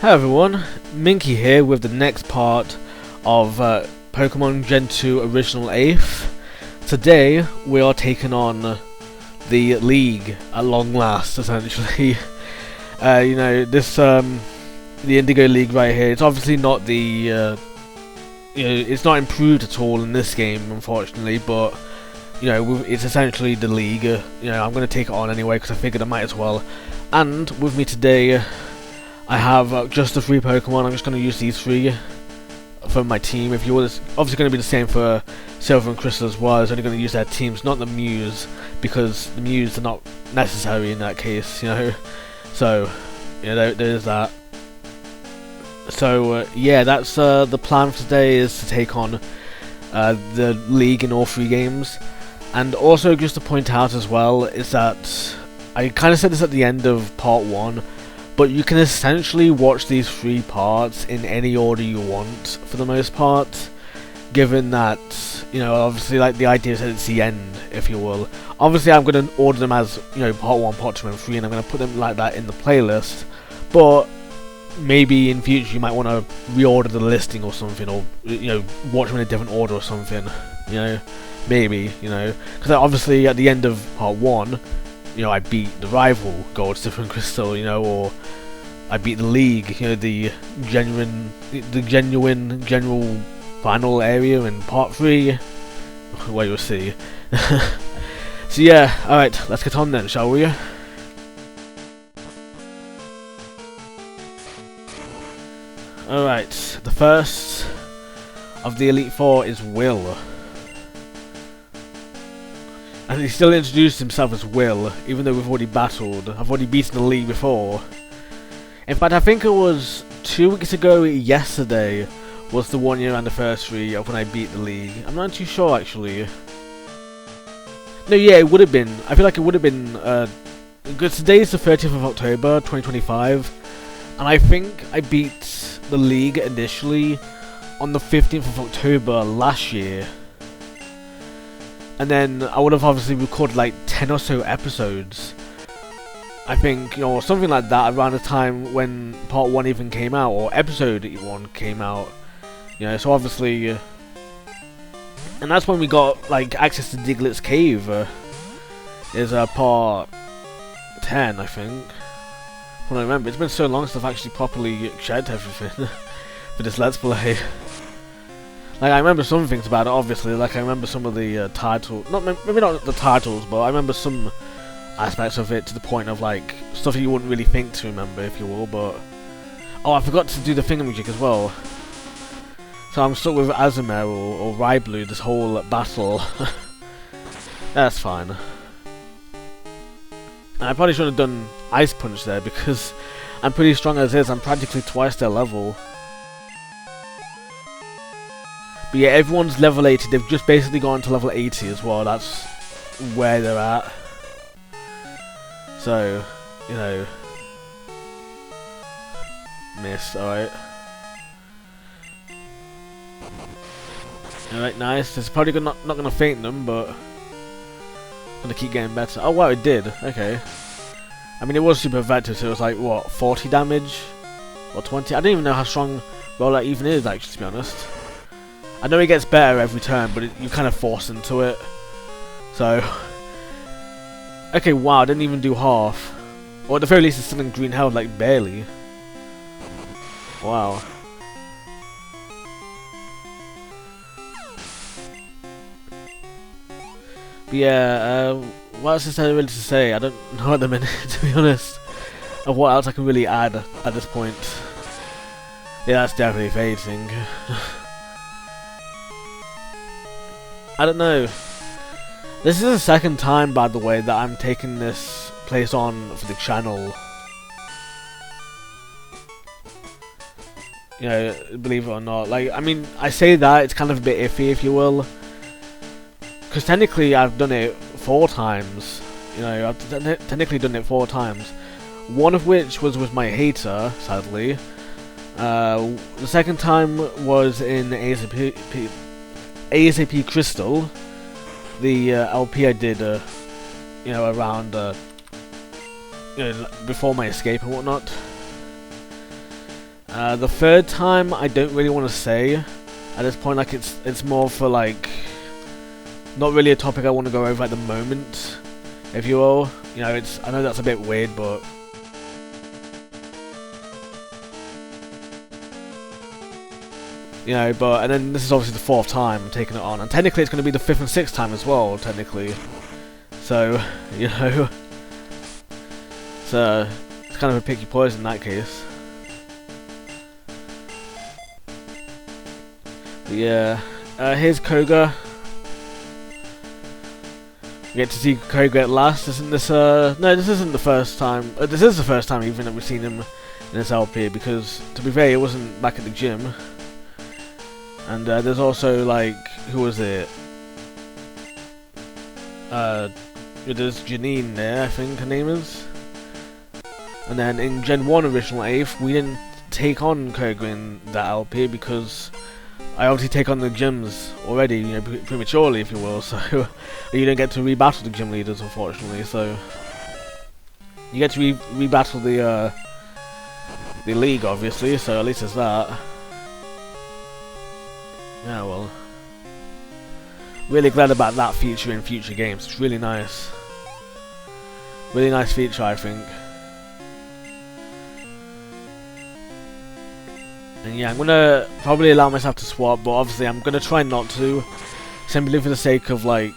Hi everyone, Minky here with the next part of Pokemon Gen 2 Original AEFE. Today we are taking on the League at long last, essentially. This the Indigo League right here. It's obviously not the it's not improved at all in this game, unfortunately, but it's essentially the League. I'm going to take it on anyway because I figured I might as well. And with me today, I have just the 3 Pokemon. I'm just going to use these 3 for my team. If you will, it's obviously going to be the same for Silver and Crystal as well. It's only going to use their teams, not the Mews, because the Mews are not necessary in that case. So there's that. So yeah, that's the plan for today, is to take on the League in all 3 games. And also, just to point out as well, is that I kind of said this at the end of part 1, but you can essentially watch these 3 parts in any order you want, for the most part, given that, obviously, like, the idea is that it's the end, if you will. Obviously, I'm going to order them as, part 1, part 2, and 3, and I'm going to put them like that in the playlist, but maybe in future you might want to reorder the listing or something, or, watch them in a different order or something, maybe, because obviously at the end of part 1, I beat the rival Gold, Silver and Crystal, or I beat the League, the genuine general final area in part 3, where you'll see. So yeah, alright, let's get on then, shall we? Alright, the first of the Elite 4 is Will. And he still introduced himself as Will, even though we've already battled. I've already beaten the League before. In fact, I think it was 2 weeks ago yesterday was the 1-year anniversary of when I beat the League. I'm not too sure, actually. No, yeah, it would have been. I feel like it would have been, because today is the 30th of October, 2025. And I think I beat the League initially on the 15th of October last year. And then I would have obviously recorded like 10 or so episodes, I think, or something like that, around the time when part 1 even came out, or episode 1 came out, so obviously, and that's when we got like access to Diglett's cave, is part 10, I think, when I remember. It's been so long since I've actually properly checked everything for this Let's Play. Like, I remember some things about it, obviously. Like, I remember some of the titles, maybe not the titles, but I remember some aspects of it, to the point of, like, stuff you wouldn't really think to remember, if you will, but... Oh, I forgot to do the thingamajig as well. So I'm stuck with Azumare or Raiblue this whole battle. That's fine. And I probably should have done Ice Punch there, because I'm pretty strong as is. I'm practically twice their level. But yeah, everyone's level 80. They've just basically gone to level 80 as well. That's where they're at. So, missed. Alright. Alright, nice. It's probably not going to faint them, but going to keep getting better. Oh wow, it did. Okay. I mean, it was super effective, so it was like, what, 40 damage? Or 20? I don't even know how strong Rollout even is, actually, to be honest. I know it gets better every turn, but you kind of force into it. So... Okay, wow, I didn't even do half. Or at the very least, it's still in green health, like, barely. Wow. But yeah, what else is there really to say? I don't know at the minute, to be honest, of what else I can really add at this point. Yeah, that's definitely fading. I don't know. This is the second time, by the way, that I'm taking this place on for the channel. Believe it or not. Like, I mean, I say that, it's kind of a bit iffy, if you will. Because technically, I've done it 4 times. I've technically done it 4 times. One of which was with my hater, sadly. The second time was in ASAP Crystal, the LP I did, around, before my escape and whatnot. The third time, I don't really want to say at this point. Like it's more for like not really a topic I want to go over at the moment, if you will. You know, I know that's a bit weird, but you know, and then this is obviously the 4th time I'm taking it on, and technically it's going to be the 5th and 6th time as well, technically. So, you know, it's kind of a picky poison in that case. But yeah, here's Koga. We get to see Koga at last. Isn't this no, this isn't the first time. This is the first time even that we've seen him in this LP, because to be fair, he wasn't back at the gym. And there's also, like, who was it? There's Janine there, I think her name is. And then in Gen 1 original AEFE, we didn't take on Koga in that LP because I obviously take on the gyms already, you know, prematurely, if you will. So you don't get to rebattle the gym leaders, unfortunately. So you get to rebattle the league, obviously. So at least there's that. Yeah, well, really glad about that feature in future games. It's really nice. Really nice feature, I think. And yeah, I'm gonna probably allow myself to swap, but obviously I'm gonna try not to, simply for the sake of like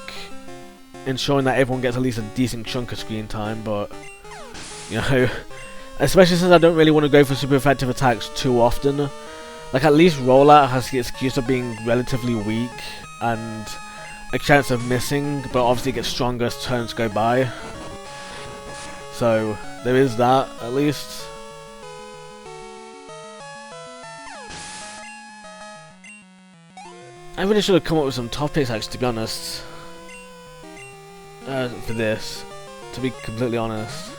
ensuring that everyone gets at least a decent chunk of screen time. But you know, especially since I don't really want to go for super effective attacks too often. Like, at least Rollout has the excuse of being relatively weak and a chance of missing, but obviously it gets stronger as turns go by. So there is that, at least. I really should have come up with some topics, actually, to be honest. For this, to be completely honest.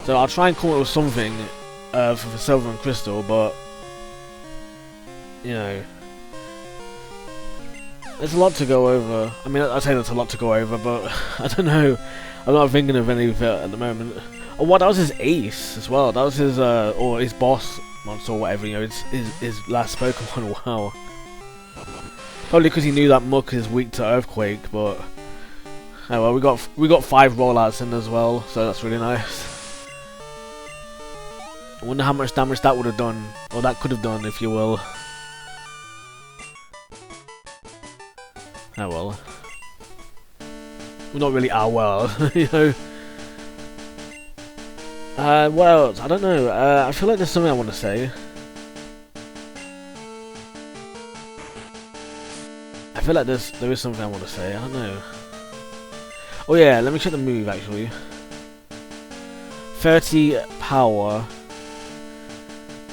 So I'll try and come up with something for Silver and Crystal, but you know, there's a lot to go over. I mean, I'd say there's a lot to go over, but I don't know. I'm not thinking of any of it at the moment. Oh, what? That was his ace as well. That was his or his boss monster or whatever. You know, his last Pokemon. Wow. Probably because he knew that Muck is weak to Earthquake, but oh well. We got 5 rollouts in as well, so that's really nice. I wonder how much damage that would have done, or that could have done, if you will. Oh well. Well, not really well, you know. What else? I don't know. I feel like there's something I want to say. I feel like there is something I want to say. I don't know. Oh yeah, let me check the move actually. 30 power.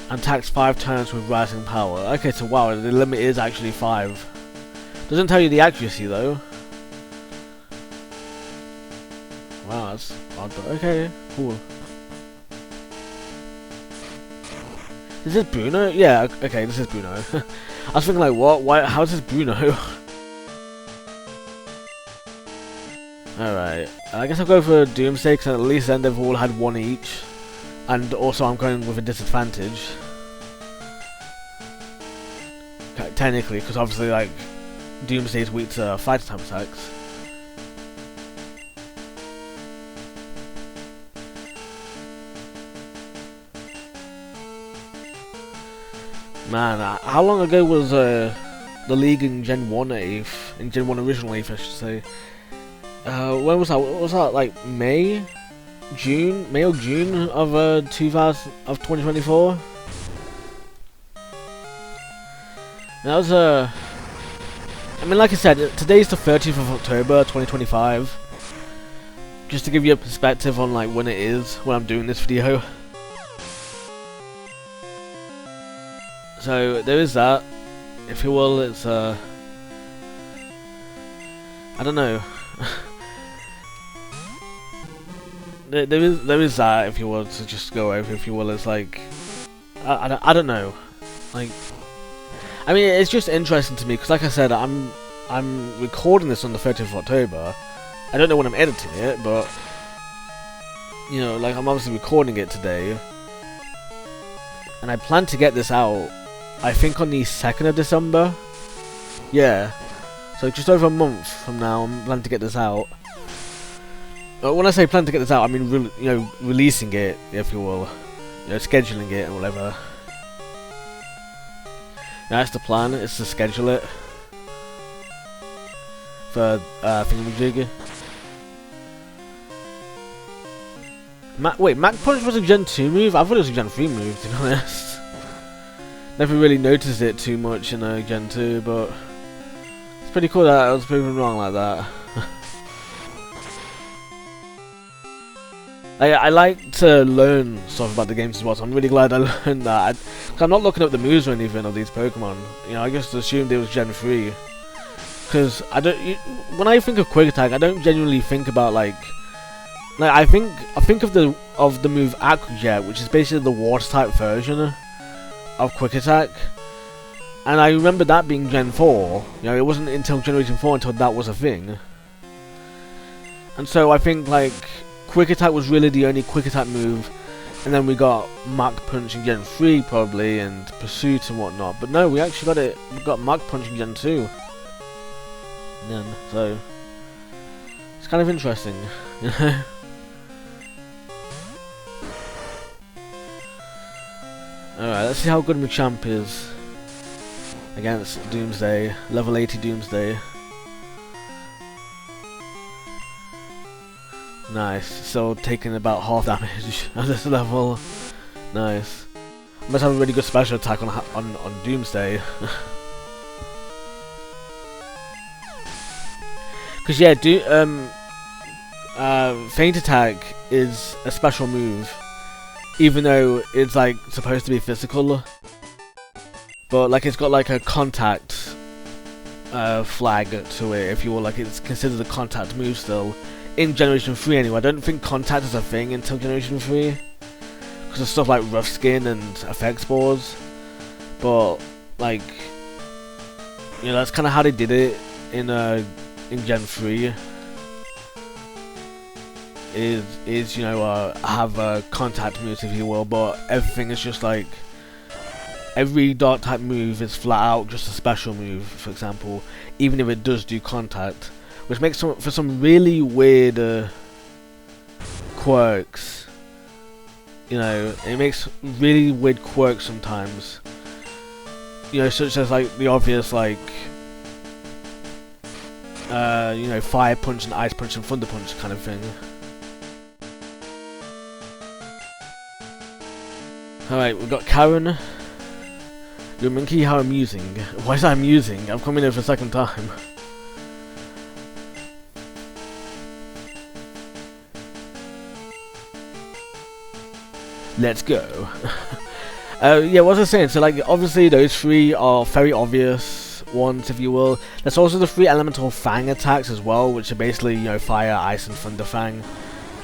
And attacks 5 turns with rising power. Okay, so wow, the limit is actually 5. Doesn't tell you the accuracy though. Wow, that's odd, but okay, cool. Is this Bruno? Yeah, okay, this is Bruno. I was thinking like, what? Why? How is this Bruno? Alright, I guess I'll go for Doomsday, because at least then they've all had 1 each. And also I'm going with a disadvantage. Okay, technically, because obviously like Doomsday is weak to fighter type attacks. Man, how long ago was the League in Gen 1 AEFE? In Gen 1 original AEFE, I should say. When was that? What was that, like May? May or June of 2024. That was I mean, like I said, today's the 30th of October 2025. Just to give you a perspective on like when it is when I'm doing this video. So there is that, if you will. It's I don't know. There is that, if you will, to just go over, if you will. It's like I don't know, like, I mean, it's just interesting to me because, like I said, I'm recording this on the 30th of October. I don't know when I'm editing it, but you know, like, I'm obviously recording it today, and I plan to get this out, I think on the 2nd of December. Yeah, so just over a month from now, I'm planning to get this out. When I say plan to get this out, I mean releasing it, if you will, scheduling it and whatever. That's the plan, is to schedule it for thingamajig. Wait, Mach Punch was a Gen 2 move? I thought it was a Gen 3 move, to be honest. Never really noticed it too much in Gen 2, but it's pretty cool that I was proven wrong like that. I like to learn stuff about the games as well, so I'm really glad I learned that. I'm not looking up the moves or anything of these Pokemon. I just assumed it was Gen 3. Because when I think of Quick Attack, I don't genuinely think about I think of the move Aqua Jet, which is basically the water type version of Quick Attack. And I remember that being Gen 4. It wasn't until Generation 4 until that was a thing. And so I think Quick Attack was really the only Quick Attack move, and then we got Mach Punch in Gen 3 probably, and Pursuit and whatnot. But no, we actually got Mach Punch in Gen 2. Then, so it's kind of interesting, Alright, let's see how good Machamp is against Doomsday, level 80 Doomsday. Nice, so taking about half damage at this level. Nice. Must have a really good special attack on Doomsday. Cause yeah, Feint Attack is a special move, even though it's supposed to be physical. But it's got a contact flag to it, if you will. It's considered a contact move still. In Generation 3 anyway. I don't think contact is a thing until Generation 3. Because of stuff like Rough Skin and Effect Spores. But, that's kind of how they did it in Gen 3. Is have contact moves, if you will, but everything is just every dark type move is flat out just a special move, for example, even if it does do contact. Which makes for some really weird quirks. It makes really weird quirks sometimes. Such as the obvious Fire Punch and Ice Punch and Thunder Punch kind of thing. Alright, we've got Karen. Your minky, how amusing. Why is that amusing? I've come in here for the second time. Let's go. Yeah, what was I saying? So obviously those three are very obvious ones, if you will. There's also the 3 elemental Fang attacks as well, which are basically Fire, Ice and Thunder Fang.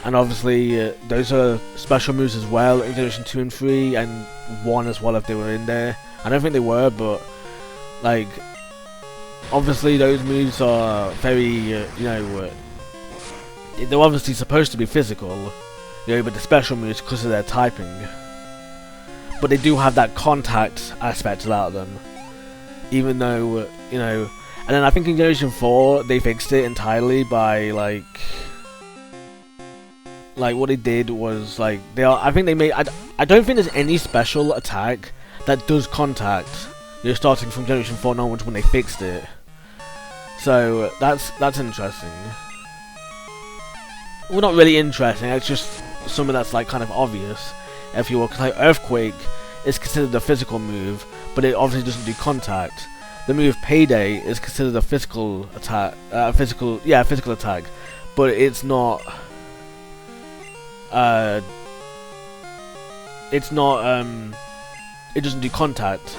And obviously those are special moves as well in Generation 2 and 3, and 1 as well if they were in there. I don't think they were, but obviously those moves are very they're obviously supposed to be physical. But the special moves because of their typing. But they do have that contact aspect about them. Even though, and then I think in Generation 4 they fixed it entirely by what they did was I think they made, I don't think there's any special attack that does contact, starting from Generation 4 onwards when they fixed it. So that's interesting. Well, not really interesting, it's just something that's kind of obvious, if you will, because Earthquake is considered a physical move, but it obviously doesn't do contact. The move Payday is considered a physical attack, physical attack, but it's not, it doesn't do contact,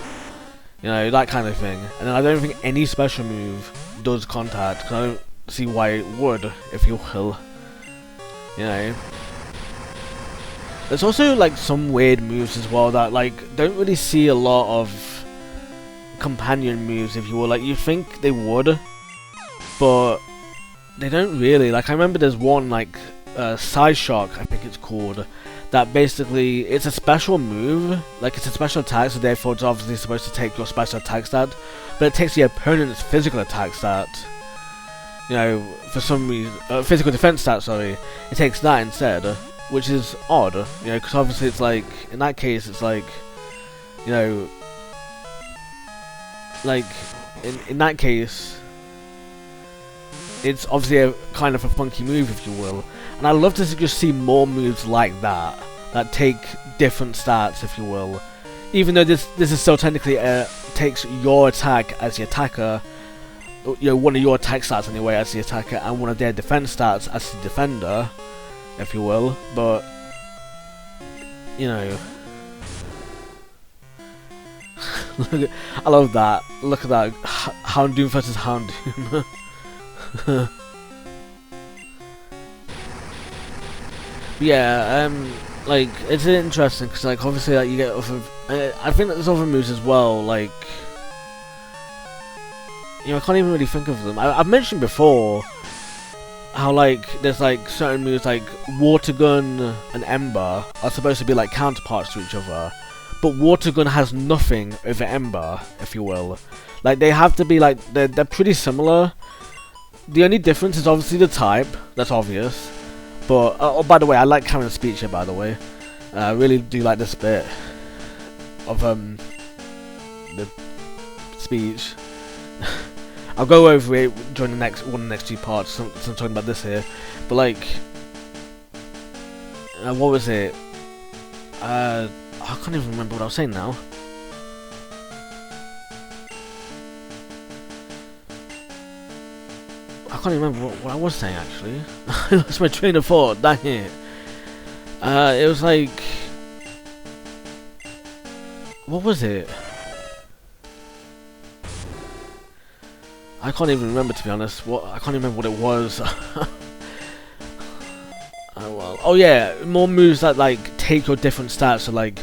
that kind of thing. And then I don't think any special move does contact, because I don't see why it would, if you will. There's also some weird moves as well that don't really see a lot of companion moves, if you will. You think they would, but they don't really. I remember there's one Side Shock, I think it's called, that basically it's a special move, like it's a special attack, so therefore it's obviously supposed to take your special attack stat, but it takes the opponent's physical attack stat. You know, for some reason, physical defense stat, sorry, it takes that instead, which is odd, you know, because obviously it's like, in that case it's like, you know, like, in that case, it's obviously a kind of a funky move, if you will, and I'd love to just see more moves like that, that take different stats, if you will, even though this is still technically, takes your attack as the attacker, you know, one of your attack stats anyway as the attacker, and one of their defense stats as the defender, if you will, but, you know, I love that, look at that, Houndoom versus Houndoom. Yeah, like, it's interesting, because, like, obviously, like, you get other, I think that there's other moves as well, like, you know, I can't even really think of them. I've mentioned before how, like, there's, like, certain moves like Water Gun and Ember are supposed to be, like, counterparts to each other, but Water Gun has nothing over Ember, if you will. Like, they have to be, like, they're pretty similar. The only difference is obviously the type, that's obvious. But, oh, by the way, I like Karen's speech here, by the way. I really do like this bit of, the speech. I'll go over it during the next two parts, since I'm talking about this here. But like, what was it? I can't even remember what I was saying now. I can't even remember what I was saying actually. I lost my train of thought. Dang it. It was like, what was it? I can't even remember, to be honest. I can't remember what it was. Oh well. Oh yeah, more moves that like take your different stats. So like,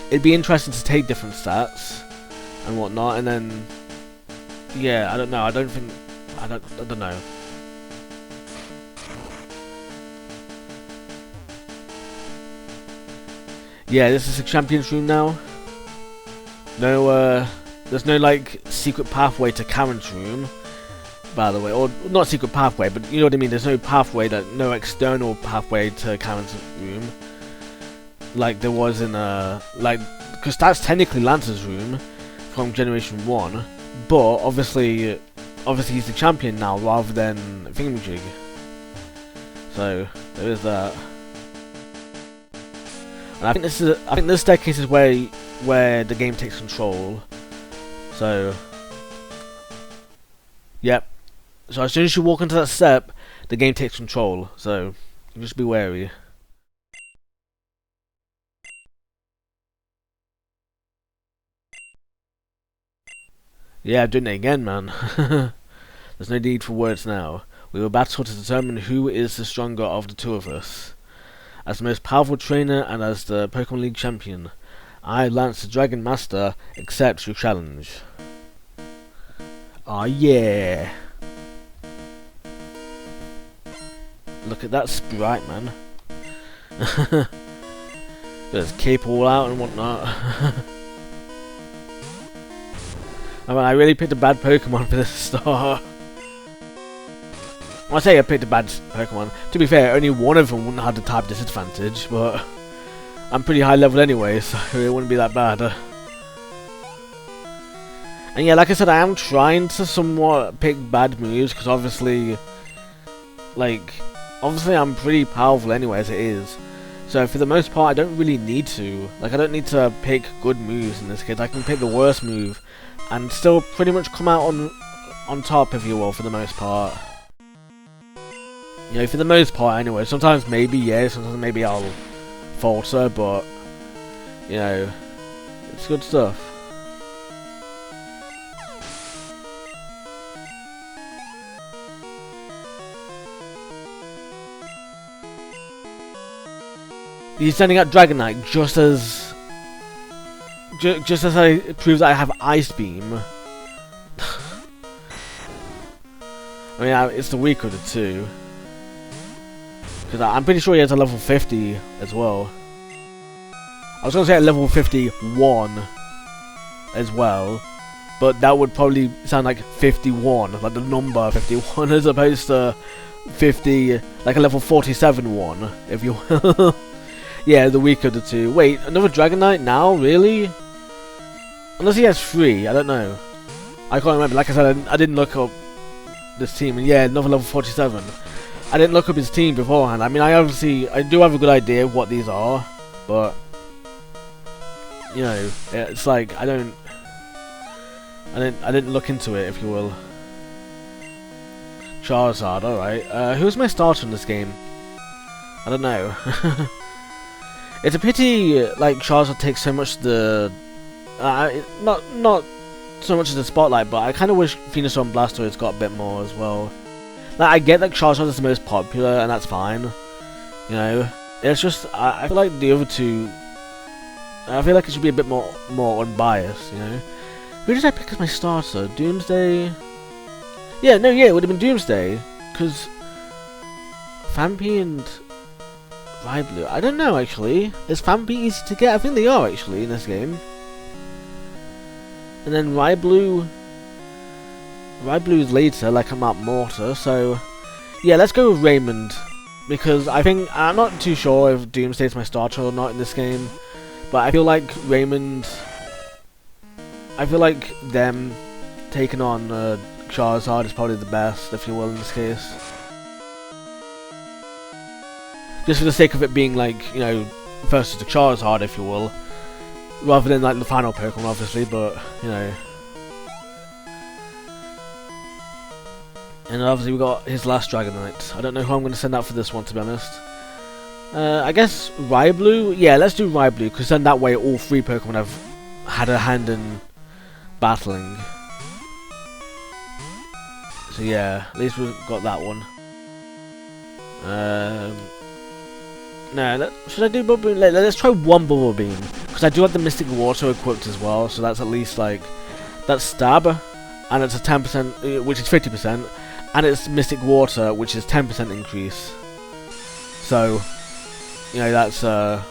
it'd be interesting to take different stats and whatnot, and then yeah, I don't know. I don't know. Yeah, this is a champions room now. No, there's no like secret pathway to Karen's room, by the way, or not secret pathway, but you know what I mean. There's no pathway, no external pathway to Karen's room, like there was in like, because that's technically Lance's room from Generation 1, but obviously he's the champion now rather than Thingamajig. So there is that. And I think this staircase is where the game takes control. So, yep. So as soon as you walk into that step, the game takes control. So just be wary. Yeah, I'm doing it again, man. There's no need for words now. We will battle to determine who is the stronger of the two of us. As the most powerful trainer and as the Pokémon League champion, I, Lance the Dragon Master, accept your challenge. Aw, yeah! Look at that sprite, man. Just cape all out and whatnot. I mean, I really picked a bad Pokemon for this start. I say I picked a bad Pokemon. To be fair, only one of them wouldn't have the type disadvantage, but I'm pretty high level anyway, so it wouldn't be that bad. And yeah, like I said, I am trying to somewhat pick bad moves, because obviously I'm pretty powerful anyway as it is. So for the most part, I don't really need to. Like, I don't need to pick good moves in this case. I can pick the worst move and still pretty much come out on top, if you will, for the most part. You know, for the most part anyway. Sometimes maybe, yeah, sometimes maybe I'll falter, but, you know, it's good stuff. He's sending out Dragonite just as I prove that I have Ice Beam. I mean, it's the weaker of the two. Because I'm pretty sure he has a level 50 as well. I was gonna say at level 51 as well, but that would probably sound like 51, like the number 51, as opposed to 50, like a level 47 one, if you will. Yeah, the weaker of the two. Wait, another Dragon Knight now? Really? Unless he has 3, I don't know. I can't remember. Like I said, I didn't look up this team, and yeah, another level 47. I didn't look up his team beforehand. I mean, I do have a good idea of what these are, but you know, it's like I didn't look into it, if you will. Charizard, alright. Who's my starter in this game? I don't know. It's a pity, like, Charizard takes so much the not so much of the spotlight, but I kind of wish Venusaur and Blastoise got a bit more as well. Like, I get that Charizard is the most popular, and that's fine. You know, it's just I feel like the other two. I feel like it should be a bit more unbiased. You know, who did I pick as my starter? Doomsday. Yeah, no, yeah, it would have been Doomsday, because Fampi and Ryblu. I don't know actually. Is Fampi easy to get? I think they are actually in this game. And then Ryblu is later, like a Mount Mortar, so yeah, let's go with Raymond, because I'm not too sure if Doomsday's my starter or not in this game, but I feel like Raymond, I feel like them taking on Charizard is probably the best, if you will, in this case. Just for the sake of it being like, you know, versus the Charizard, if you will, rather than like the final Pokemon, obviously, but you know. And obviously we got his last Dragonite. I don't know who I'm going to send out for this one, to be honest. I guess Ryblu? Yeah, let's do Ryblu, because then that way all 3 Pokemon have had a hand in battling. So yeah, at least we've got that one. No, should I do Bubble Beam? Let's try one Bubble Beam, because I do have the Mystic Water equipped as well, so that's at least like, that's Stab, and it's a 10%, which is 50%, and it's Mystic Water, which is 10% increase. So, you know, that's I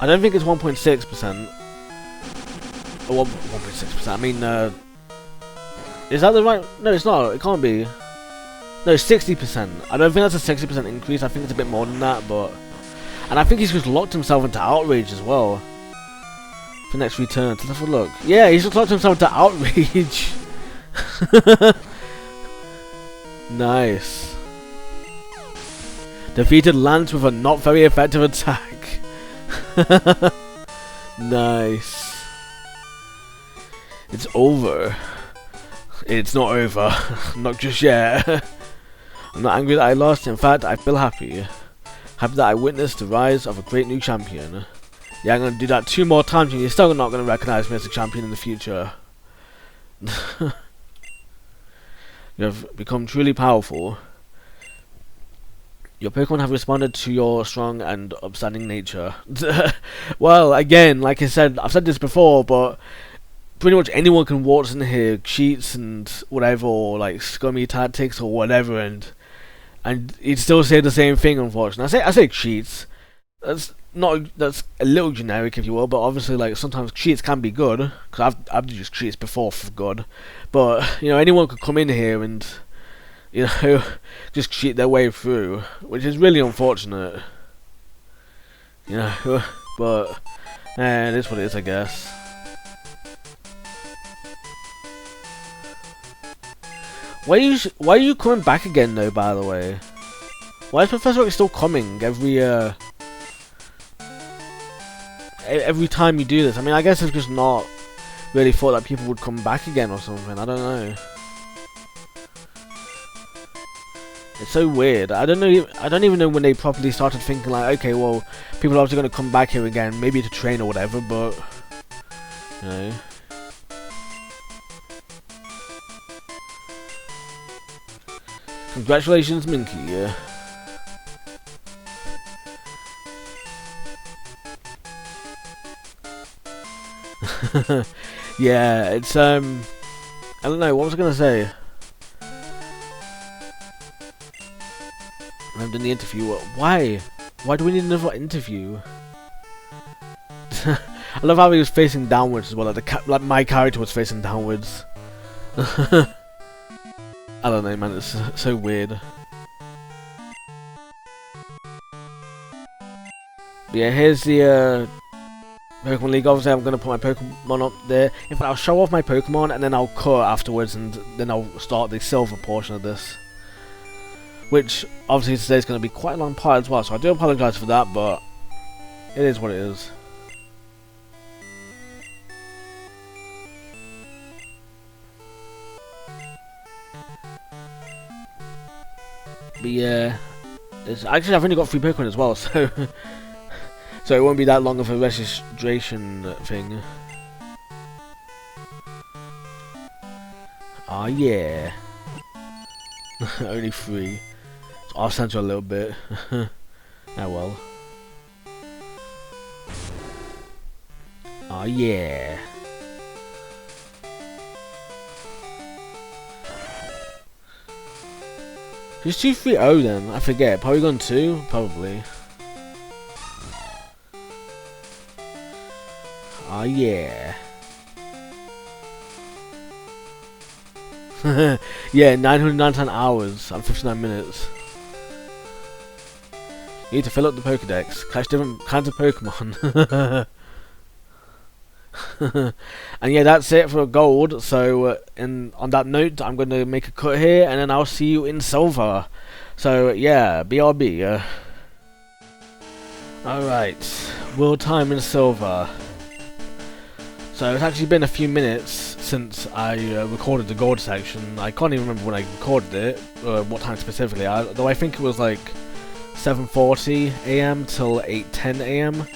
don't think it's 1.6%. Or 1.6%. I mean, is that the right? No, it's not. It can't be. No, 60%. I don't think that's a 60% increase. I think it's a bit more than that, but. And I think he's just locked himself into Outrage as well. For next return. Let's have a look. Yeah, he's just locked himself into Outrage. Nice. Defeated Lance with a not very effective attack. Nice. It's over. It's not over. Not just yet. I'm not angry that I lost. In fact, I feel happy. Happy that I witnessed the rise of a great new champion. Yeah, I'm going to do that 2 more times and you're still not going to recognize me as a champion in the future. You have become truly powerful. Your Pokemon have responded to your strong and upstanding nature. Well, again, like I said, I've said this before, but pretty much anyone can waltz in here, cheats and whatever, or like scummy tactics or whatever, and he'd still say the same thing. Unfortunately, I say cheats. That's a little generic, if you will, but obviously, like, sometimes cheats can be good, because I've used cheats before for good, but you know, anyone could come in here and, you know, just cheat their way through, which is really unfortunate, you know. But it is what it is, I guess. Why are you coming back again, though? By the way, why is Professor Oak still coming every time you do this? I mean, I guess I've just not really thought that people would come back again or something. I don't know. It's so weird. I don't even know when they properly started thinking like, okay, well, people are obviously going to come back here again, maybe to train or whatever, but you know. Congratulations, Minky. Yeah. Yeah, it's I don't know, what was I gonna say? I've done the interview. Why? Why do we need another interview? I love how he was facing downwards as well, like my character was facing downwards. I don't know, man, it's so weird. But yeah, here's the Pokemon League. Obviously, I'm going to put my Pokemon up there. In fact, I'll show off my Pokemon and then I'll cut afterwards, and then I'll start the silver portion of this. Which, obviously, today's going to be quite a long part as well, so I do apologise for that, but it is what it is. But yeah, actually I've only got 3 Pokemon as well, so so it won't be that long of a registration thing. Ah yeah. Only 3. So I'll censor a little bit. Oh well. Ah yeah. Who's 230 then? I forget. Polygon 2? Probably. Oh yeah. Yeah, 999 hours and 59 minutes. You need to fill up the Pokedex. Catch different kinds of Pokemon. And yeah, that's it for gold. So on that note, I'm going to make a cut here, and then I'll see you in silver. So yeah, BRB. Alright, world time in silver. So it's actually been a few minutes since I recorded the gold section. I can't even remember when I recorded it, what time specifically, though I think it was like 7:40 AM till 8:10 AM.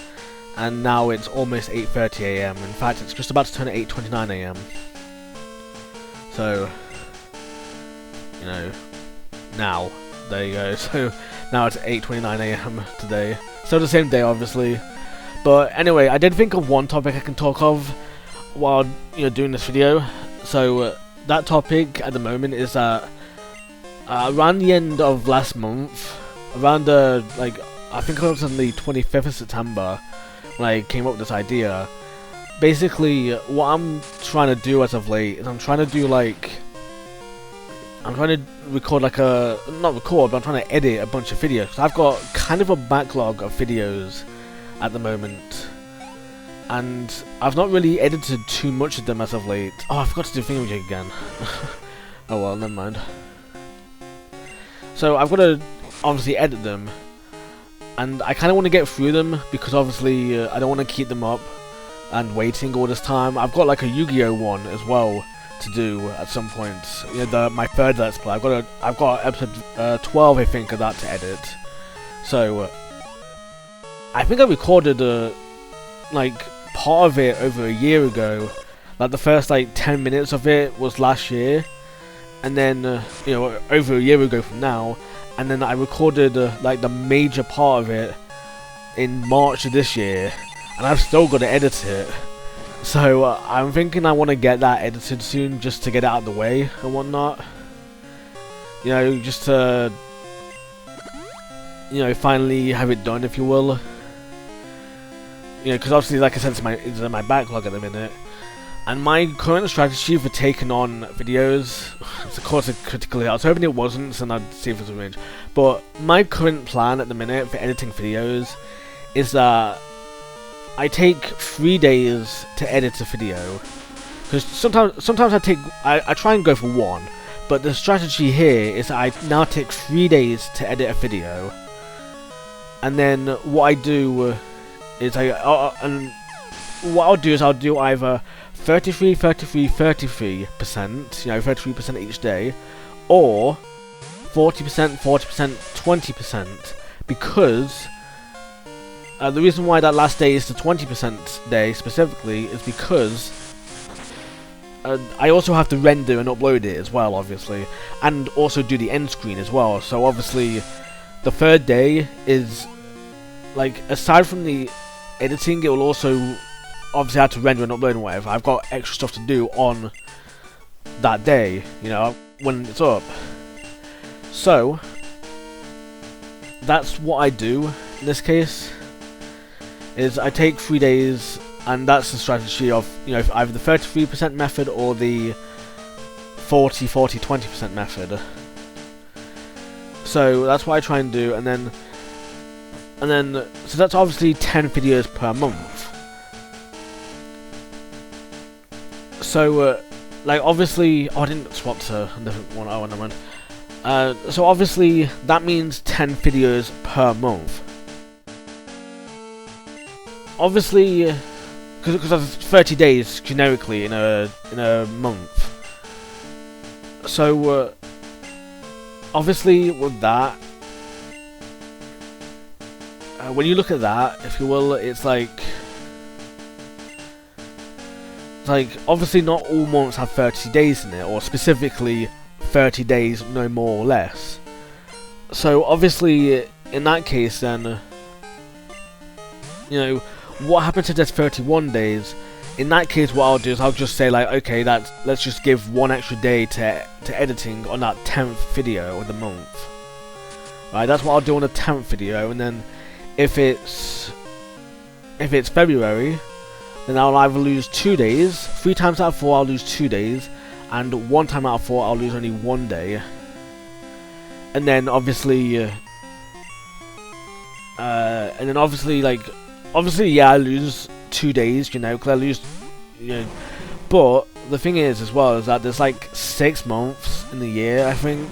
And now it's almost 8:30 AM. In fact, it's just about to turn 8:29 AM. So, you know, now, there you go. So, now it's 8:29 AM today. So the same day, obviously. But anyway, I did think of one topic I can talk of while, doing this video. So, that topic at the moment is that around the end of last month, around I think it was on the 25th of September, when I came up with this idea. Basically, what I'm trying to do as of late is I'm trying to record not record, but I'm trying to edit a bunch of videos. I've got kind of a backlog of videos at the moment, and I've not really edited too much of them as of late. Oh, I forgot to do thingamajig again. Oh well, never mind. So I've got to obviously edit them, and I kind of want to get through them because obviously I don't want to keep them up and waiting all this time. I've got like a Yu-Gi-Oh one as well to do at some point. My third Let's Play. I've got episode 12, I think, of that to edit. So I think I recorded part of it over a year ago. Like the first 10 minutes of it was last year, and then over a year ago from now. And then I recorded the major part of it in March of this year, and I've still got to edit it. So I'm thinking I want to get that edited soon, just to get it out of the way and whatnot. Just to finally have it done, if you will. Because obviously, like I said, it's in my backlog at the minute. And my current strategy for taking on videos, of course, it's critically. I was hoping it wasn't, so I'd see if it's a range. But my current plan at the minute for editing videos is that I take 3 days to edit a video. Because sometimes I try and go for 1, but the strategy here is that I now take 3 days to edit a video. And then what I do is I'll do either 33%, 33% each day, or 40%, 20%, because the reason why that last day is the 20% day specifically is because I also have to render and upload it as well, obviously, and also do the end screen as well. So obviously, the third day is aside from the editing, it will also obviously have to render and upload and whatever. I've got extra stuff to do on that day, when it's up. So that's what I do in this case. is I take 3 days, and that's the strategy of, you know, either the 33% method or the 40-40-20% method. So that's what I try and do, and then so that's obviously 10 videos per month. So like obviously, oh, I didn't swap to a different one. Oh, never mind. So obviously that means 10 videos per month. Obviously, because that's 30 days generically in a month. So obviously with that, when you look at that, if you will, it's like obviously not all months have 30 days in it, or specifically 30 days, no more or less. So obviously in that case, then, you know, what happens if there's 31 days? In that case, what I'll do is I'll just say, like, okay, let's just give 1 extra day to editing on that 10th video of the month. Right, that's what I'll do on the 10th video, and then if it's February, then I'll either lose 2 days. 3 times out of 4 I'll lose 2 days, and 1 time out of 4 I'll lose only 1 day. And then obviously yeah, I lose 2 days, you know, because I lose, you know. But the thing is, as well, is that there's like 6 months in the year, I think,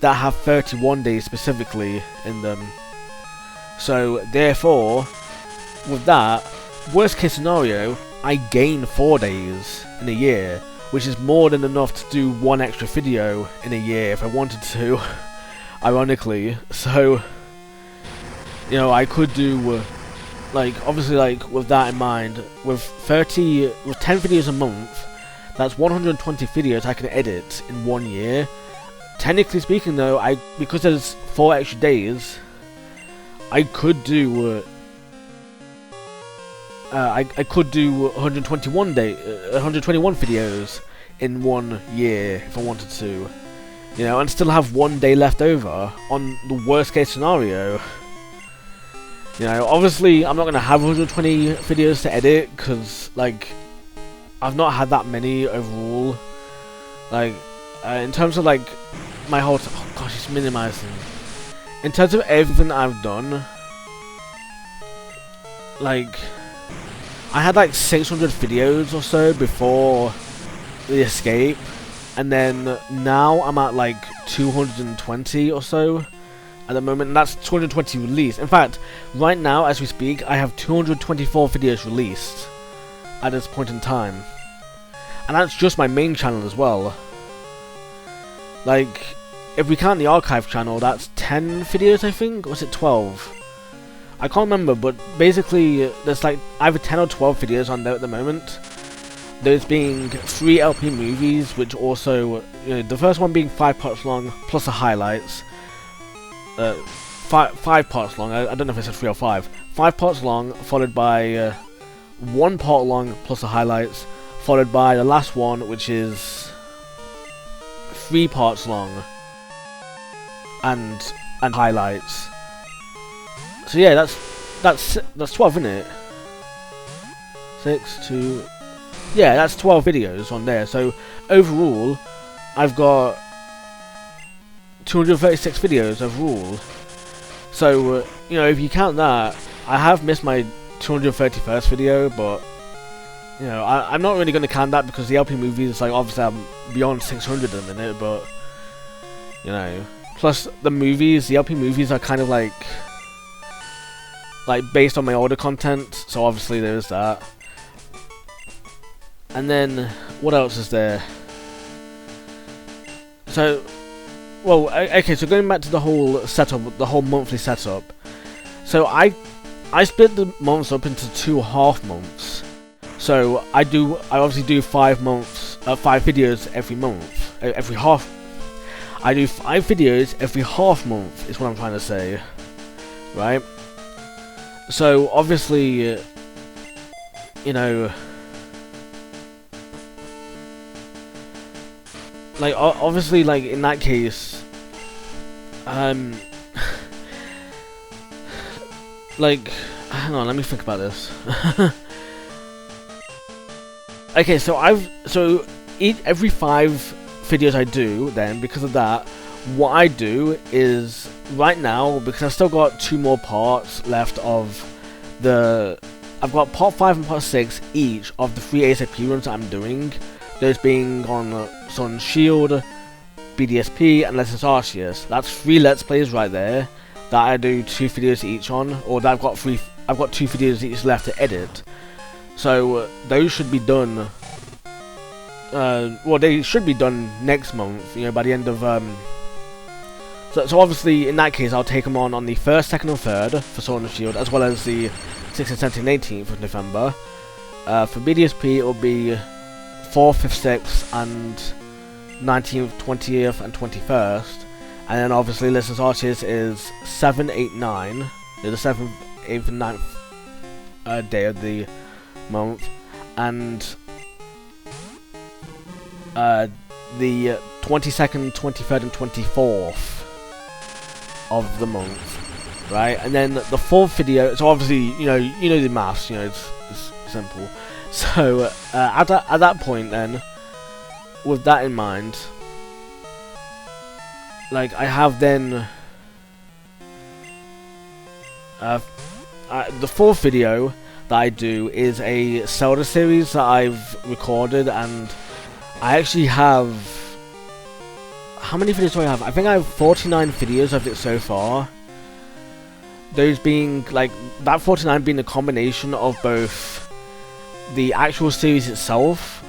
that have 31 days specifically in them. So therefore, with that, worst case scenario, I gain 4 days in a year, which is more than enough to do 1 extra video in a year if I wanted to, ironically. So, you know, I could do, like, obviously, like, with that in mind, with 10 videos a month, that's 120 videos I can edit in 1 year. Technically speaking, though, because there's 4 extra days, I could do I could do 121 videos in 1 year if I wanted to, you know, and still have 1 day left over on the worst case scenario. You know, obviously I'm not gonna have 120 videos to edit, because like I've not had that many overall. Like in terms of like my whole oh gosh, it's minimizing. In terms of everything I've done, like I had like 600 videos or so before the escape, and then now I'm at like 220 or so at the moment, and that's 220 released. In fact, right now as we speak, I have 224 videos released at this point in time, and that's just my main channel as well. Like, if we count the archive channel, that's 10 videos, I think, or was it 12? I can't remember, but basically there's like either 10 or 12 videos on there at the moment. Those being 3 LP movies, which also, you know, the first one being 5 parts long plus the highlights. 5 parts long. I don't know if I said 3 or 5. 5 parts long, followed by 1 part long plus the highlights, followed by the last one, which is 3 parts long and highlights. So yeah, that's 12, isn't it? 6, 2. Yeah, that's 12 videos on there. So overall, I've got 236 videos overall. So you know, if you count that, I have missed my 231st video, but you know, I'm not really going to count that because the LP movies, like, obviously I'm beyond 600 at the minute, but you know, plus the movies, the LP movies are kind of like based on my older content, so obviously there's that. And then what else is there? So, well, okay, so going back to the whole setup, the whole monthly setup. So I split the months up into 2 half months. So I obviously do 5 months, 5 videos every month, every half. I do 5 videos every half month, is what I'm trying to say, right? So obviously, you know, like obviously, like in that case, like hang on, let me think about this. Okay, so every 5 videos I do, then because of that, what I do is right now, because I've still got 2 more parts left of I've got part 5 and part 6 each of the 3 ASAP runs that I'm doing. Those being on Sun Shield, BDSP, and Let's Arceus. That's 3 Let's Plays right there that I do 2 videos each on, or that I've got 2 videos each left to edit. So those should be done. Well, they should be done next month. You know, by the end of So obviously, in that case, I'll take them on the 1st, 2nd, and 3rd for Sword and Shield, as well as the 6th, 17th, and 18th of November. For BDSP, it will be 4th, 5th, 6th, and 19th, 20th, and 21st. And then obviously, Let's Arceus is 7, 8, 9. The 7th, 8th, and 9th day of the month. And the 22nd, 23rd, and 24th of the month, right? And then the 4th video, so obviously, you know the maths, it's simple. So at that point, then, with that in mind, like I have then the 4th video that I do is a Zelda series that I've recorded, and I actually have, how many videos do I have? I think I have 49 videos of it so far. Those being, like, that 49 being a combination of both the actual series itself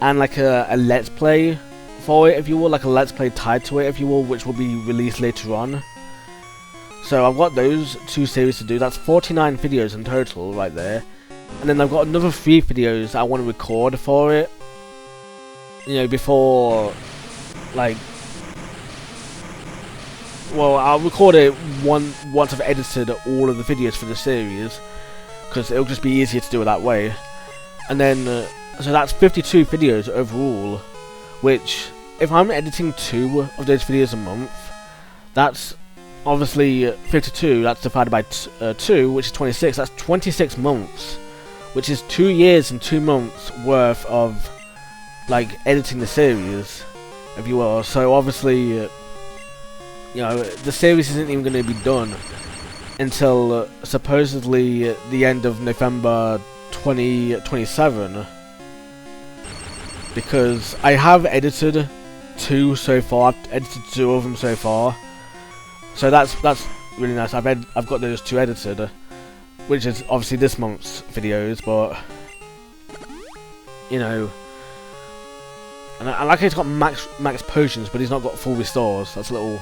and like a let's play for it, if you will, like a let's play tied to it, if you will, which will be released later on. So I've got those 2 series to do. That's 49 videos in total right there. And then I've got another 3 videos that I want to record for it, you know, before, like, well, I'll record it once I've edited all of the videos for the series, because it'll just be easier to do it that way. And then, so that's 52 videos overall, which, if I'm editing 2 of those videos a month, that's obviously 52, that's divided by 2, which is 26, that's 26 months, which is 2 years and 2 months worth of, like, editing the series, if you will. So obviously, you know, the series isn't even going to be done until supposedly the end of November 2027, because I have edited 2 so far. I've edited 2 of them so far, so that's really nice. I've got those 2 edited, which is obviously this month's videos, but you know, and I like he's got max potions, but he's not got full restores. That's a little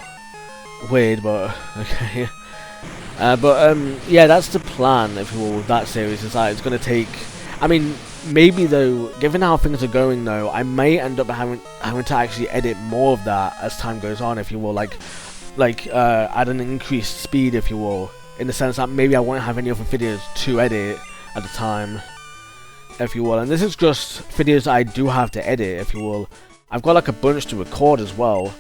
weird, but okay. Yeah, that's the plan, if you will, with that series. Is that it's going to take, I mean, maybe though, given how things are going though, I may end up having to actually edit more of that as time goes on, if you will, like at an increased speed, if you will, in the sense that maybe I won't have any other videos to edit at the time, if you will. And this is just videos that I do have to edit, if you will. I've got like a bunch to record as well.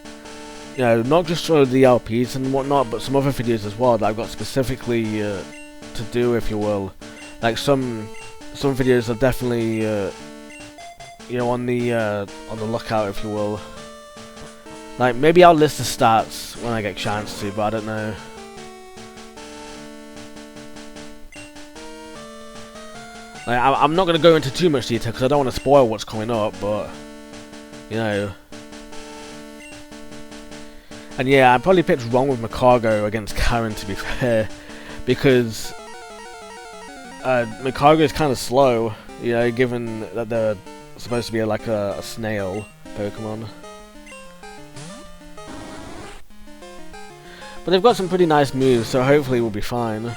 You know, not just for the LPs and whatnot, but some other videos as well that I've got specifically to do, if you will. Like some videos are definitely, you know, on the lookout, if you will. Like maybe I'll list the stats when I get a chance to, but I don't know. Like I'm not gonna go into too much detail because I don't want to spoil what's coming up, but you know. And yeah, I probably picked wrong with Macargo against Karen, to be fair, because Macargo is kind of slow, you know, given that they're supposed to be like a snail Pokemon. But they've got some pretty nice moves, so hopefully we'll be fine.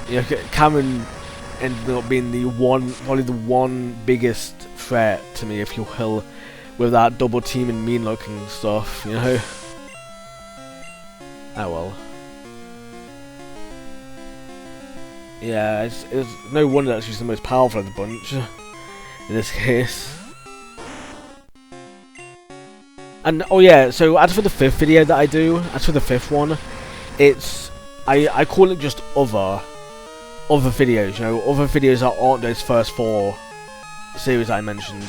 Yeah, Cameron ended up being probably the one biggest threat to me, if you will, with that double team and mean looking stuff, you know. Oh well. Yeah, it's no wonder that she's the most powerful of the bunch in this case. And oh yeah, so as for the 5th video that I do, as for the 5th one, it's I call it just other videos, you know, other videos that aren't those first 4 series I mentioned,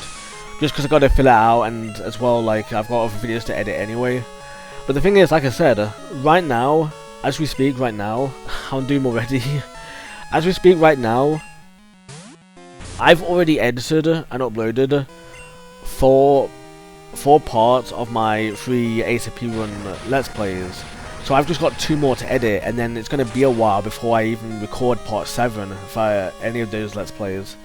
just because I got to fill it out, and as well, like, I've got other videos to edit anyway. But the thing is, like I said, right now, as we speak right now, I'm doing already. As we speak right now, I've already edited and uploaded 4 parts of my 3 AEFE run Let's Plays. So I've just got 2 more to edit, and then it's going to be a while before I even record part 7 for any of those Let's Plays,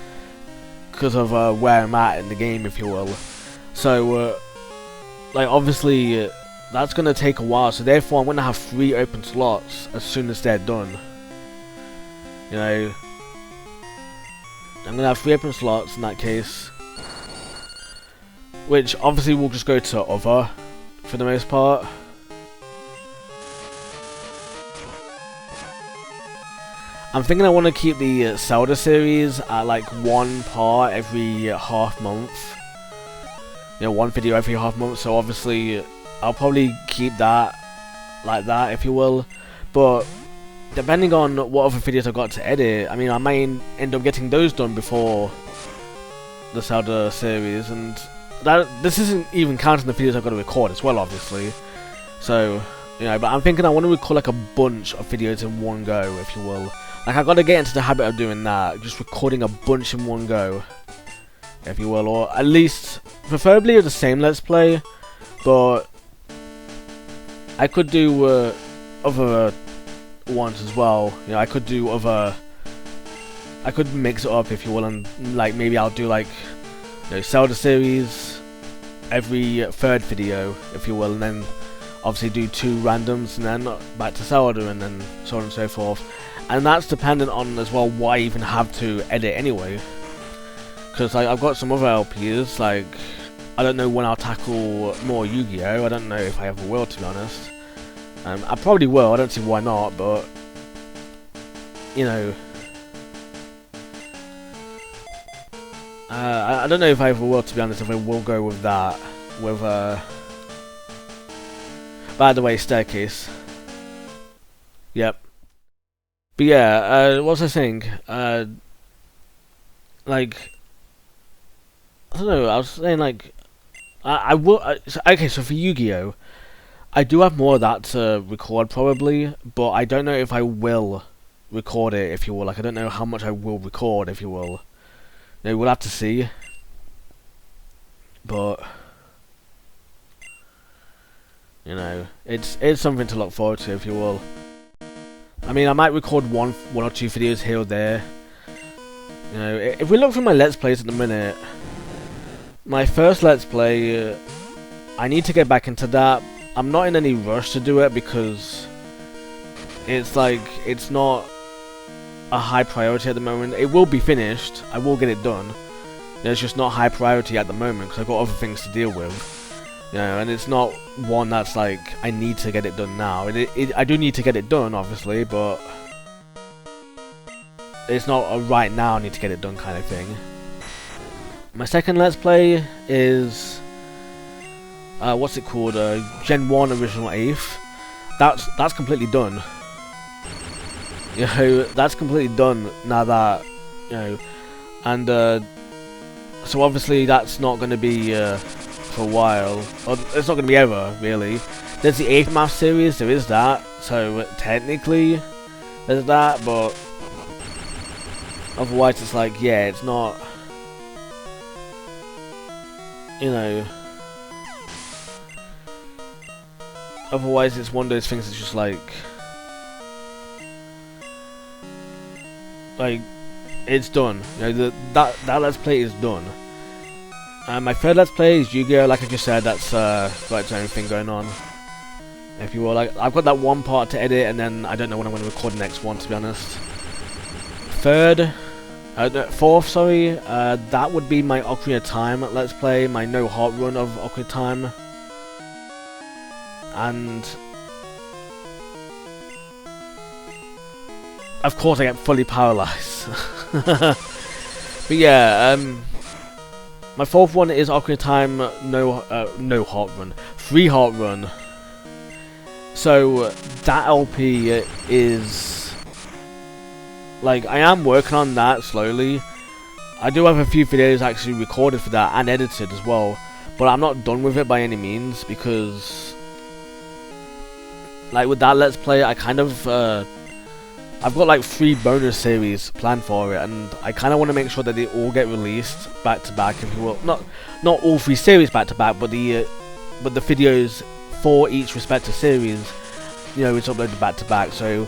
because of where I'm at in the game, if you will. So, like, obviously, that's going to take a while, so therefore I'm going to have 3 open slots as soon as they're done. You know, I'm going to have 3 open slots in that case, which obviously will just go to other, for the most part. I'm thinking I want to keep the Zelda series at like 1 part every half month. You know, 1 video every half month, so obviously I'll probably keep that like that, if you will. But depending on what other videos I've got to edit, I mean, I might end up getting those done before the Zelda series, and this isn't even counting the videos I've got to record as well, obviously. So, you know, but I'm thinking I want to record like a bunch of videos in one go, if you will. Like, I've got to get into the habit of doing that, just recording a bunch in one go, if you will, or at least, preferably the same Let's Play, but I could do other ones as well. You know, I could do other, I could mix it up, if you will, and like maybe I'll do like, you know, Zelda series every 3rd video, if you will, and then obviously do 2 randoms, and then back to Zelda, and then so on and so forth. And that's dependent on as well what I even have to edit anyway, because like, I've got some other LPs, like, I don't know when I'll tackle more Yu-Gi-Oh! I don't know if I ever will, to be honest. I probably will, I don't see why not, but you know, I don't know if I ever will, to be honest, if I will go with that, with by the way, Staircase. Yep. But yeah, what was I saying? Like, I don't know, I was saying like, I will, okay, so for Yu-Gi-Oh! I do have more of that to record probably, but I don't know if I will record it, if you will. Like, I don't know how much I will record, if you will. You know, we'll have to see. But, you know, it's something to look forward to, if you will. I mean, I might record one or 2 videos here or there. You know, if we look through my Let's Plays at the minute, my first Let's Play, I need to get back into that. I'm not in any rush to do it because it's like, it's not a high priority at the moment. It will be finished, I will get it done. You know, it's just not high priority at the moment because I've got other things to deal with. You know, and it's not one that's like, I need to get it done now. I do need to get it done, obviously, but it's not a right now I need to get it done kind of thing. My second Let's Play is, what's it called? Gen 1 Original AEFE. That's completely done. You know, that's completely done now that, you know, and so obviously that's not going to be for a while, or it's not going to be ever, really. There's the AEFE series, there is that, so technically there's that, but otherwise it's like, yeah, it's not, you know, otherwise it's one of those things that's just like, it's done. You know, that Let's Play is done. My third Let's Play is Yu-Gi-Oh! Like I just said, that's got its own thing going on, if you will. Like, I've got that one part to edit, and then I don't know when I'm going to record the next one, to be honest. Fourth, sorry, that would be my Ocarina of Time Let's Play, my no heart run of Ocarina of Time. And of course I get fully paralyzed. But yeah, my fourth one is Ocarina of Time no heart run, 3 heart run. So that LP is like, I am working on that slowly. I do have a few videos actually recorded for that and edited as well, but I'm not done with it by any means, because like with that Let's Play, I kind of I've got like 3 bonus series planned for it, and I kind of want to make sure that they all get released back to back, if you will. Not all 3 series back to back, but the videos for each respective series, you know, it's uploaded back to back. So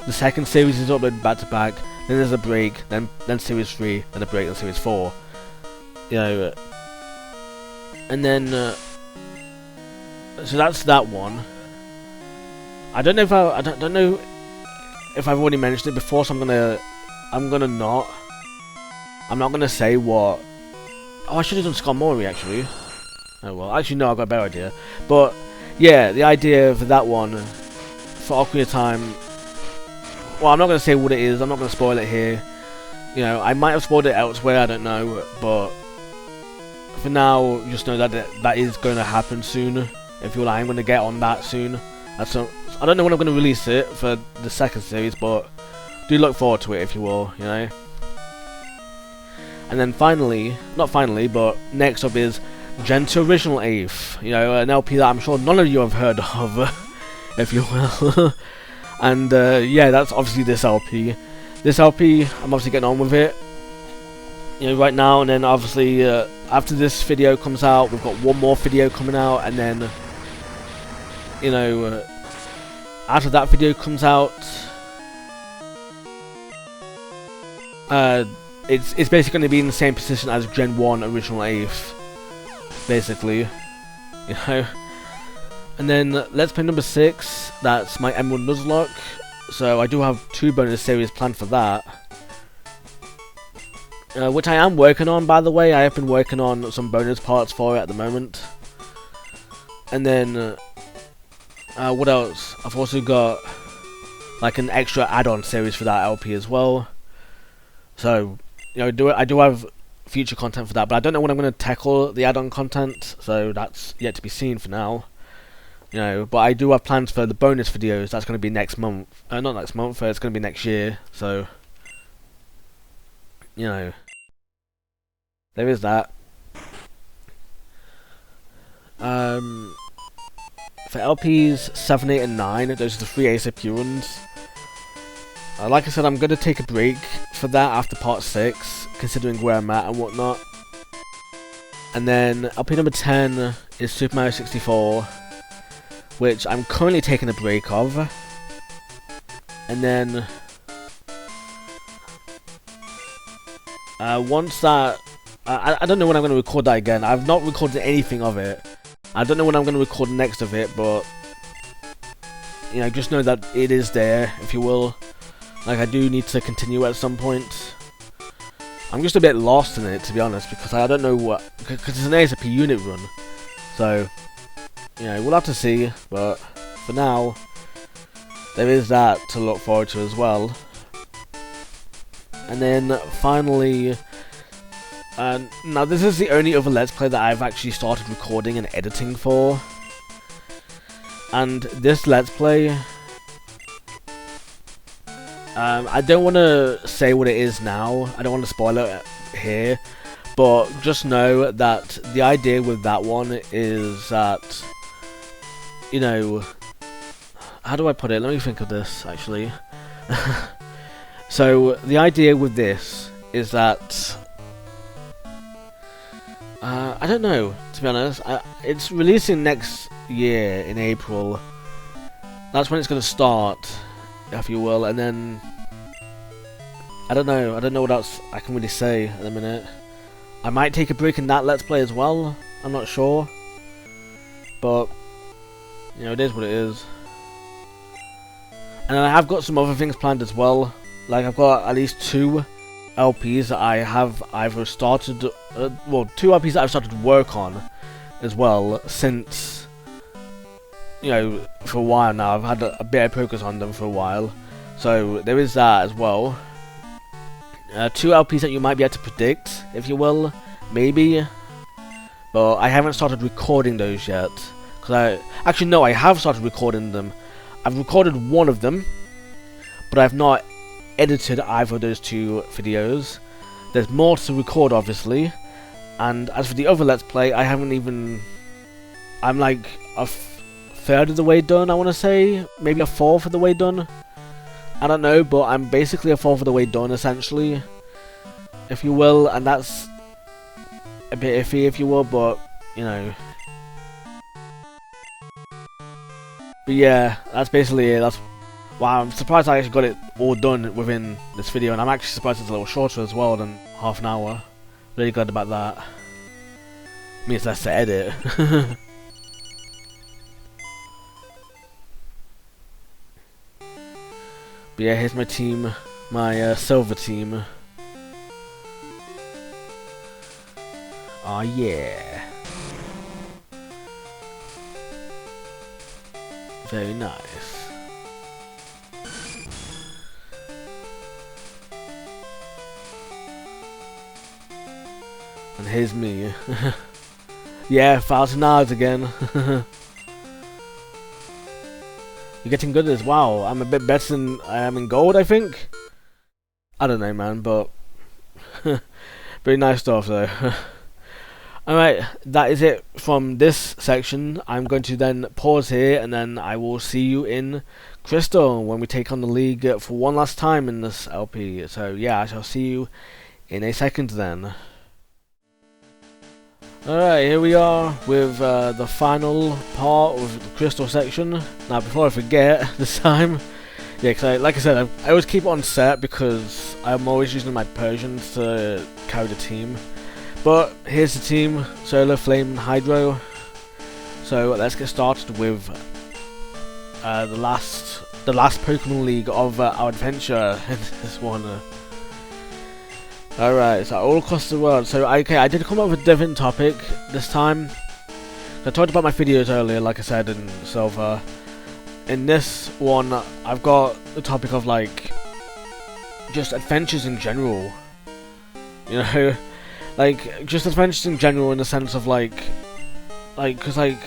the second series is uploaded back to back, then there's a break, then series 3, then a break, then series 4. You know, and then so that's that one. I don't know if I don't know if I've already mentioned it before, so I'm not gonna say what. Oh, I should have done Scott Mori actually. Oh well, actually no, I've got a better idea. But yeah, the idea for that one, for Ocarina of Time. Well, I'm not gonna say what it is. I'm not gonna spoil it here. You know, I might have spoiled it elsewhere. I don't know, but for now, just know that that is going to happen soon. If you're like, I'm gonna get on that soon. I don't know when I'm going to release it for the second series, but do look forward to it, if you will, you know. And then finally, not finally, but next up is Gen 2 Original AEFE, you know, an LP that I'm sure none of you have heard of, if you will. And yeah, that's obviously this LP. This LP, I'm obviously getting on with it, you know, right now, and then obviously after this video comes out, we've got one more video coming out, and then, you know, after that video comes out, it's basically going to be in the same position as Gen 1 Original AEFE, basically, you know. And then Let's Play number 6, that's my Emerald Nuzlocke, so I do have 2 bonus series planned for that, which I am working on, by the way. I have been working on some bonus parts for it at the moment. And then what else? I've also got like an extra add-on series for that LP as well. So, you know, I do have future content for that, but I don't know when I'm going to tackle the add-on content, so that's yet to be seen for now. You know, but I do have plans for the bonus videos. That's going to be next month. Not next month, it's going to be next year. So, you know, there is that. For LPs 7, 8, and 9, those are the 3 ASAP runs. Like I said, I'm going to take a break for that after part 6, considering where I'm at and whatnot. And then LP number 10 is Super Mario 64, which I'm currently taking a break of. And then once that, I don't know when I'm going to record that again. I've not recorded anything of it. I don't know when I'm going to record next of it, but you know, just know that it is there, if you will. Like, I do need to continue at some point. I'm just a bit lost in it, to be honest, because I don't know what, because it's an ASAP unit run. So, you know, we'll have to see, but for now, there is that to look forward to as well. And then finally, now this is the only other Let's Play that I've actually started recording and editing for. And this Let's Play, I don't want to say what it is now. I don't want to spoil it here, but just know that the idea with that one is that, you know, how do I put it? Let me think of this, actually. So, the idea with this is that, I don't know, to be honest. It's releasing next year in April. That's when it's going to start, if you will, and then I don't know what else I can really say at the minute. I might take a break in that Let's Play as well, I'm not sure, but you know, it is what it is. And I have got some other things planned as well. Like, I've got at least 2 LPs that I have either started, well, 2 LPs that I've started to work on as well, since, you know, for a while now. I've had a bit of progress on them for a while, so there is that as well. 2 LPs that you might be able to predict, if you will, maybe, but I haven't started recording those yet, because actually no, I have started recording them, I've recorded one of them, but I've not edited either of those 2 videos. There's more to record, obviously, and as for the other Let's Play, I haven't even... I'm like a third of the way done, I want to say. Maybe a fourth of the way done. I don't know, but I'm basically a fourth of the way done, essentially, if you will, and that's a bit iffy, if you will, but, you know. But yeah, that's basically it. That's... Wow, I'm surprised I actually got it all done within this video, and I'm actually surprised it's a little shorter as well than half an hour. Really glad about that. Means less to edit. But yeah, here's my team, my silver team. Oh yeah. Very nice. And here's me. Yeah, 1,000 hours again. You're getting good at this. Wow, I'm a bit better than I am in gold, I think. I don't know, man, but very nice stuff, though. Alright, that is it from this section. I'm going to then pause here, and then I will see you in Crystal when we take on the League for one last time in this LP. So yeah, I shall see you in a second then. Alright, here we are with the final part of the Crystal section. Now, before I forget this time, yeah, because like I said, I always keep it on set because I'm always using my Persians to carry the team. But here's the team: Solar, Flame, and Hydro. So let's get started with the last Pokemon League of our adventure in this one. Alright, so all across the world. So okay, I did come up with a different topic this time. I talked about my videos earlier, like I said, in Silver. In this one, I've got the topic of like just adventures in general. You know, like just adventures in general in the sense of like, cause like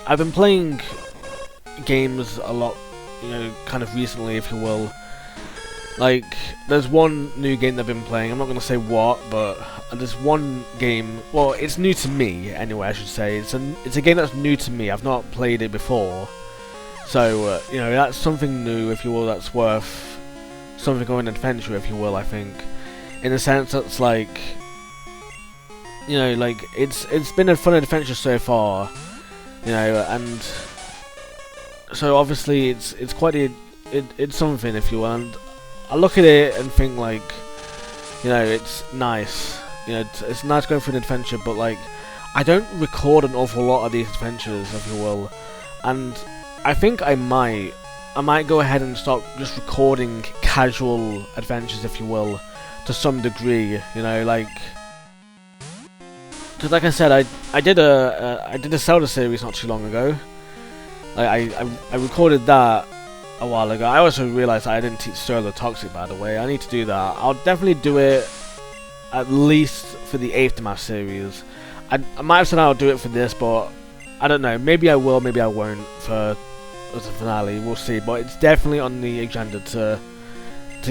I've been playing games a lot, you know, kind of recently, if you will. Like, there's one new game that I've been playing, I'm not going to say what, but there's one game, well, it's new to me, anyway, I should say. It's a game that's new to me, I've not played it before. So, you know, that's something new, if you will, that's worth something of an adventure, if you will, I think. In a sense that's like, you know, like, it's been a fun adventure so far, you know, and so obviously it's quite it's something, if you will, and I look at it and think like, you know, it's nice. You know, it's nice going through an adventure, but like, I don't record an awful lot of these adventures, if you will. And I think I might go ahead and start just recording casual adventures, if you will, to some degree. You know, like, because like I said, I did a Zelda series not too long ago. Like I recorded that a while ago. I also realised I didn't teach Solar Toxic, by the way. I need to do that. I'll definitely do it at least for the Aftermath series. I might have said I'll do it for this, but I don't know. Maybe I will, maybe I won't for the finale. We'll see. But it's definitely on the agenda to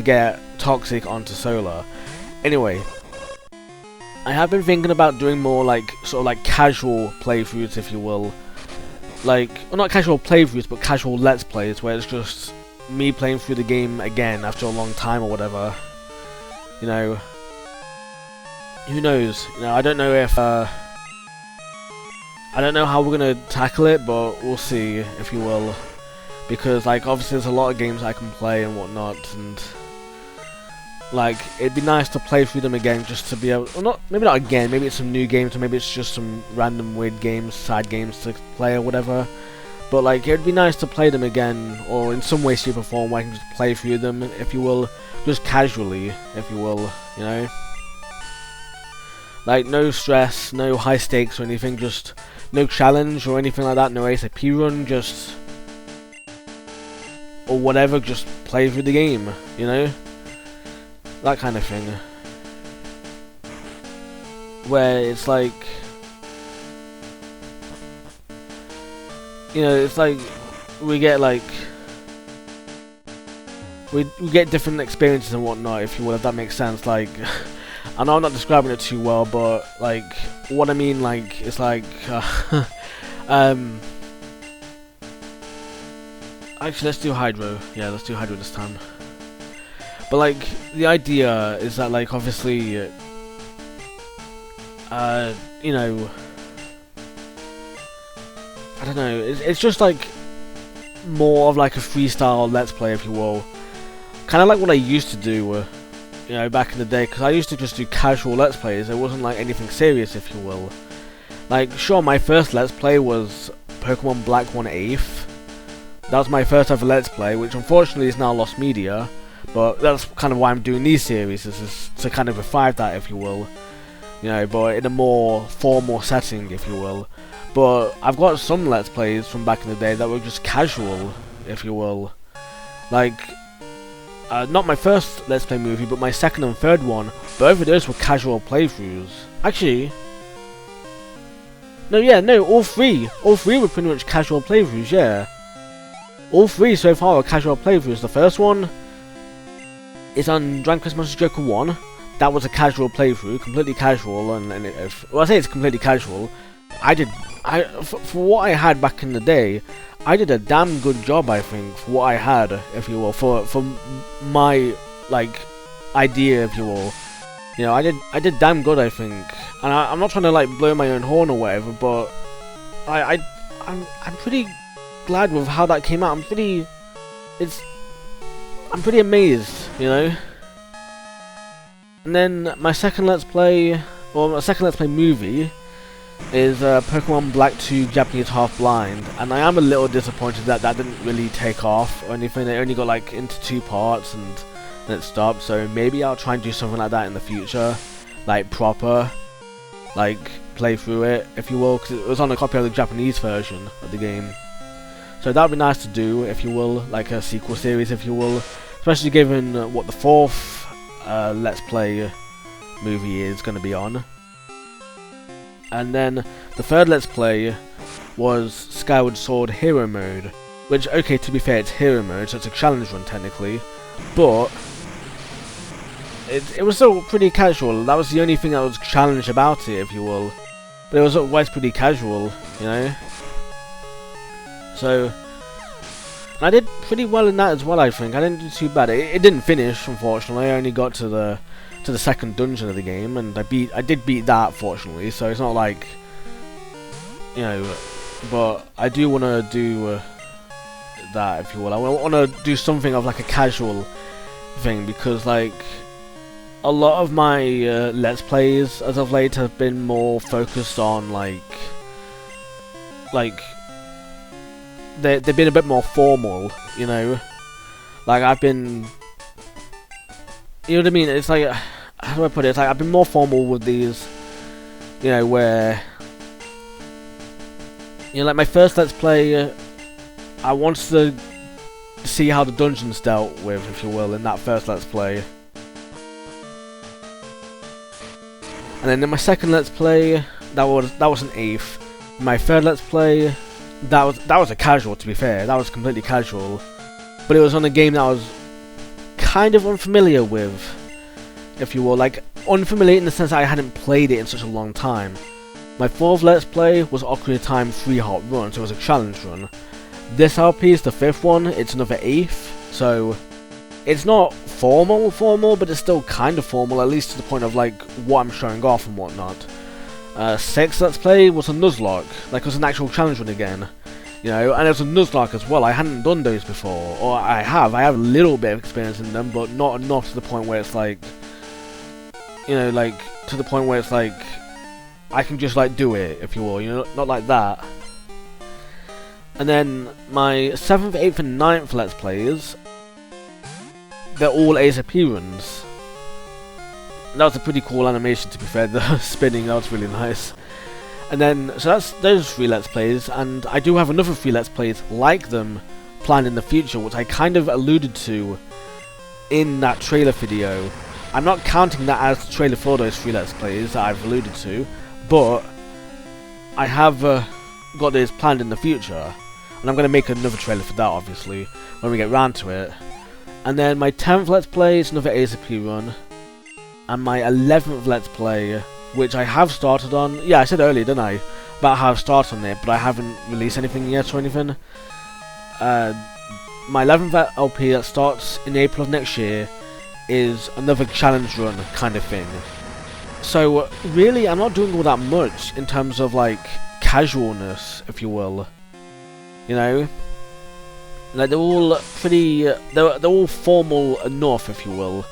get Toxic onto Solar. Anyway, I have been thinking about doing more like sort of like casual playthroughs, if you will. Like, well, not casual playthroughs, but casual let's plays, where it's just me playing through the game again after a long time or whatever. You know, who knows? You know, I don't know if I don't know how we're gonna tackle it, but we'll see, if you will, because like obviously there's a lot of games I can play and whatnot, and like it'd be nice to play through them again, just to be able, well, maybe not again, maybe it's some new games, or maybe it's just some random weird games, side games to play or whatever, but like it'd be nice to play them again, or in some way, shape or form where I can just play through them, if you will, just casually, if you will, you know, like no stress, no high stakes or anything, just no challenge or anything like that, no ASAP run, just, or whatever, just play through the game, you know? That kind of thing. Where it's like, you know, it's like, we get like we get different experiences and whatnot, if you will, if that makes sense. Like, I know I'm not describing it too well, but like what I mean, like, it's like actually, let's do Hydro. Yeah, let's do Hydro this time. But like, the idea is that, like, obviously, you know, I don't know, it's just like more of like a freestyle let's play, if you will. Kind of like what I used to do, you know, back in the day, because I used to just do casual let's plays. It wasn't like anything serious, if you will. Like, sure, my first let's play was Pokemon Black 1 AEFE. That was my first ever let's play, which unfortunately is now lost media. But that's kind of why I'm doing these series, is to kind of revive that, if you will. You know, but in a more formal setting, if you will. But I've got some let's plays from back in the day that were just casual, if you will. Like, not my first let's play movie, but my second and third one. Both of those were casual playthroughs. Actually, no, all three were pretty much casual playthroughs. Yeah, all three so far are casual playthroughs. The first one is on Dragon Quest Monster Joker 1. That was a casual playthrough, completely casual, well, I say it's completely casual. For what I had back in the day, I did a damn good job, I think, for what I had, if you will, for my, like, idea, if you will. You know, I did damn good, I think. And I'm not trying to, like, blow my own horn or whatever, but I'm pretty glad with how that came out. I'm pretty amazed, you know. And then my second let's play, or my second let's play movie, is Pokemon Black 2 Japanese Half Blind, and I am a little disappointed that that didn't really take off or anything. It only got like into 2 parts and then it stopped, so maybe I'll try and do something like that in the future, like proper, like play through it, if you will, because it was on a copy of the Japanese version of the game. So that would be nice to do, if you will, like a sequel series, if you will, especially given what the 4th let's play movie is going to be on. And then the 3rd let's play was Skyward Sword Hero Mode, which, okay, to be fair, it's Hero Mode, so it's a challenge run technically, but it was still pretty casual. That was the only thing that was challenged about it, if you will, but it was always pretty casual, you know. So, and I did pretty well in that as well, I think. I didn't do too bad. It didn't finish, unfortunately. I only got to the second dungeon of the game, and I did beat that, fortunately. So it's not like, you know, but I do want to do that, if you will. I want to do something of like a casual thing, because like a lot of my let's plays as of late have been more focused on like they've been a bit more formal, you know. Like I've been, you know what I mean? It's like, how do I put it? It's like I've been more formal with these, you know, where, you know, like my first let's play, I wanted to see how the dungeons dealt with, if you will, in that first let's play. And then in my second let's play, that was an AEFE. My third let's play, that was a casual, to be fair. That was completely casual, but it was on a game that I was kind of unfamiliar with, if you will. Like, unfamiliar in the sense that I hadn't played it in such a long time. My 4th let's play was Ocarina of Time 3 Hot Run, so it was a challenge run. This LP is the 5th one. It's another AEFE, so it's not formal, but it's still kind of formal, at least to the point of like what I'm showing off and whatnot. 6th let's play was a Nuzlocke, like it was an actual challenge run again, you know, and it was a Nuzlocke as well. I hadn't done those before, or I have a little bit of experience in them, but not enough to the point where it's like, you know, like to the point where it's like I can just like do it, if you will, you know, not like that. And then my 7th, 8th and 9th let's plays, they're all ASAP runs. That was a pretty cool animation, to be fair. The spinning, that was really nice. And then, so that's those 3 let's plays, and I do have another 3 let's plays like them planned in the future, which I kind of alluded to in that trailer video. I'm not counting that as the trailer for those 3 let's plays that I've alluded to, but I have got those planned in the future. and I'm going to make another trailer for that, obviously, when we get round to it. And then my 10th Let's Play is another AEFE run, and my 11th Let's Play, which I have started on. Yeah, I said earlier, didn't I, about how I've started on it, but I haven't released anything yet or anything. My 11th LP that starts in April of next year is another challenge run kind of thing. So really, I'm not doing all that much in terms of like casualness, if you will. You know, like they're all pretty, they're all formal enough, if you will.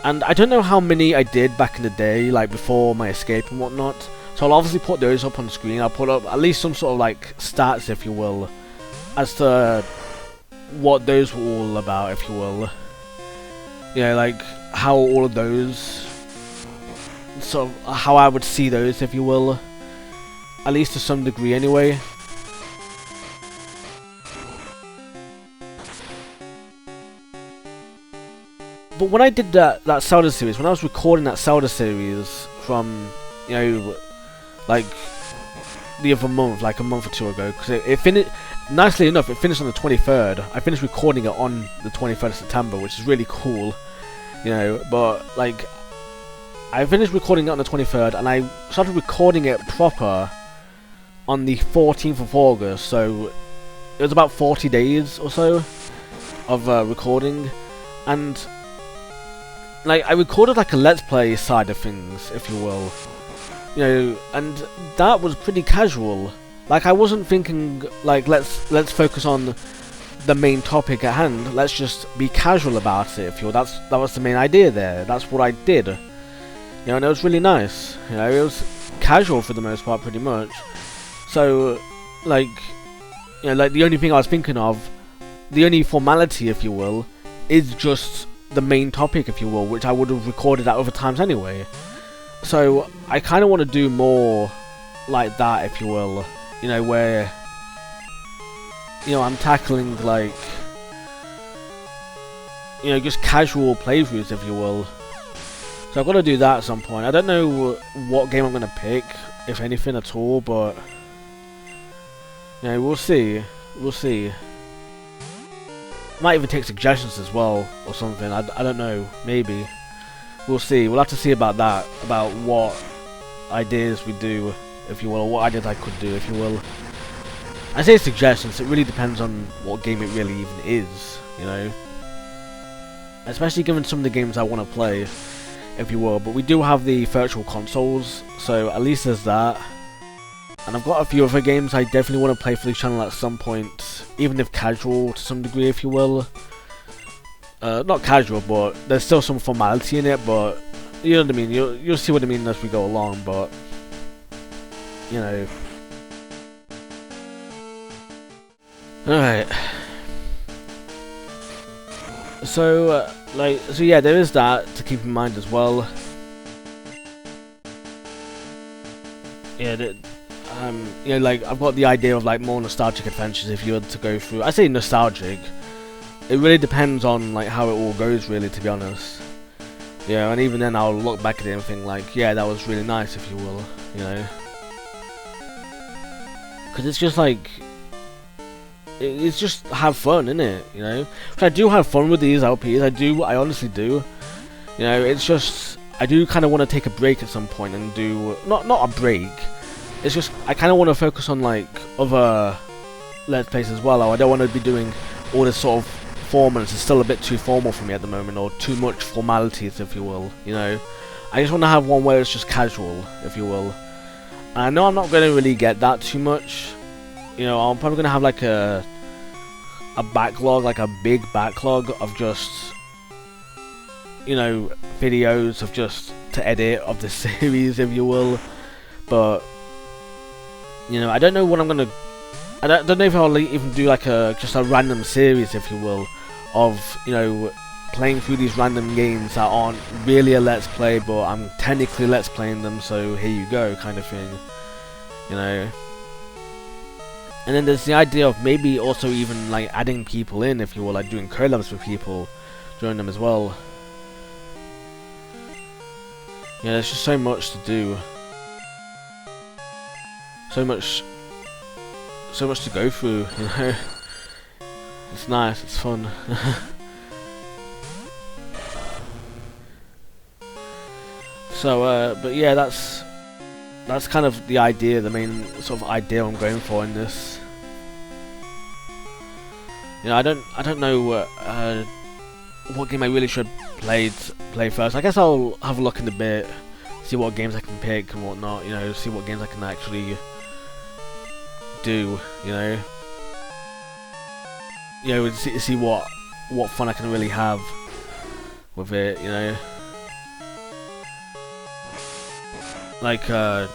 And I don't know how many I did back in the day, like before my escape and whatnot. So I'll obviously put those up on screen. I'll put up at least some sort of like stats, if you will, as to what those were all about, if you will. You know, like how all of those, sort of how I would see those, if you will, at least to some degree anyway. But when I did that Zelda series, when I was recording that Zelda series from, you know, like the other month, like a month or two ago, because it finished, nicely enough, it finished on the 23rd. I finished recording it on the 23rd of September, which is really cool, you know, but like, I finished recording it on the 23rd, and I started recording it proper on the 14th of August, so it was about 40 days or so of recording, and like, I recorded like a Let's Play side of things, if you will, you know, and that was pretty casual. Like, I wasn't thinking like let's focus on the main topic at hand. Let's just be casual about it, if you will. That was the main idea there. That's what I did. You know, and it was really nice. You know, it was casual for the most part, pretty much. So, like, you know, like the only thing I was thinking of, the only formality, if you will, is just the main topic, if you will, which I would have recorded at other times anyway. So I kind of want to do more like that, if you will, you know, where, you know, I'm tackling like, you know, just casual playthroughs, if you will. So I've got to do that at some point. I don't know what game I'm going to pick, if anything at all, but, you know, we'll see. We'll see. Might even take suggestions as well, or something. I don't know. Maybe. We'll see. We'll have to see about that. About what ideas we do, if you will, or what ideas I could do, if you will. I say suggestions. It really depends on what game it really even is, you know. Especially given some of the games I want to play, if you will. But we do have the virtual consoles, so at least there's that. And I've got a few other games I definitely want to play for the channel at some point, even if casual to some degree, if you will. Not casual, but there's still some formality in it, but you know what I mean, you'll see what I mean as we go along, but, you know. Alright. So, so yeah, there is that to keep in mind as well. Yeah, you know, like, I've got the idea of, like, more nostalgic adventures if you were to go through. I say nostalgic. It really depends on, like, how it all goes, really, to be honest. Yeah, and even then I'll look back at it and think, like, yeah, that was really nice, if you will, you know. Because it's just, like, it's just have fun, innit, you know. But I do have fun with these LPs, I honestly do. You know, it's just, I do kind of want to take a break at some point and do, not a break. It's just, I kind of want to focus on, like, other Let's Plays as well. I don't want to be doing all this sort of formals. It's still a bit too formal for me at the moment, or too much formalities, if you will, you know. I just want to have one where it's just casual, if you will. And I know I'm not going to really get that too much. You know, I'm probably going to have, like, a backlog, like a big backlog of just, you know, videos of just to edit of the series, if you will. But, you know, I don't know what I'm gonna. I don't know if I'll even do like just a random series, if you will, of, you know, playing through these random games that aren't really a Let's Play, but I'm technically Let's Playing them, so here you go, kind of thing. You know. And then there's the idea of maybe also even like adding people in, if you will, like doing collabs with people, join them as well. Yeah, there's just so much to do. So so much to go through, you know. It's nice, it's fun. So, but yeah, that's kind of the idea, the main sort of idea I'm going for in this. You know, I don't know what game I really should play first. I guess I'll have a look in a bit, see what games I can pick and whatnot. You know, see what games I can actually do. You know, see what fun I can really have with it. You know, like I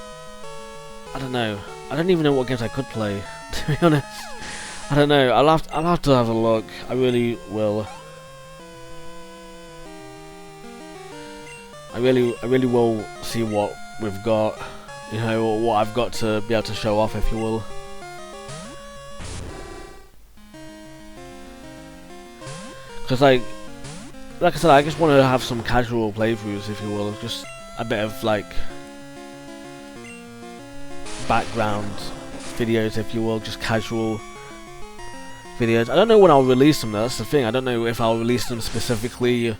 don't know. I don't even know what games I could play. To be honest, I don't know. I'll have to have a look. I really will. I really will see what we've got, you know, or what I've got to be able to show off, if you will. Because like I said, I just want to have some casual playthroughs, if you will, just a bit of like background videos, if you will, just casual videos. I don't know when I'll release them though, that's the thing. I don't know if I'll release them specifically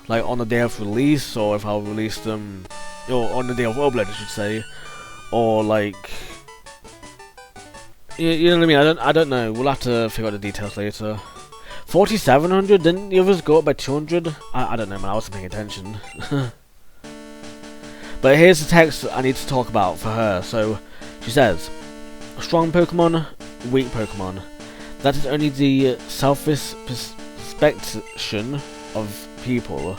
like on the day of release, or if I'll release them, or on the day of upload, I should say, or like, you know what I mean. I don't know. We'll have to figure out the details later. 4,700. Didn't the others go up by 200? I don't know, man. I wasn't paying attention. But here's the text I need to talk about for her. So she says, "Strong Pokemon, weak Pokemon. That is only the selfish perception of people.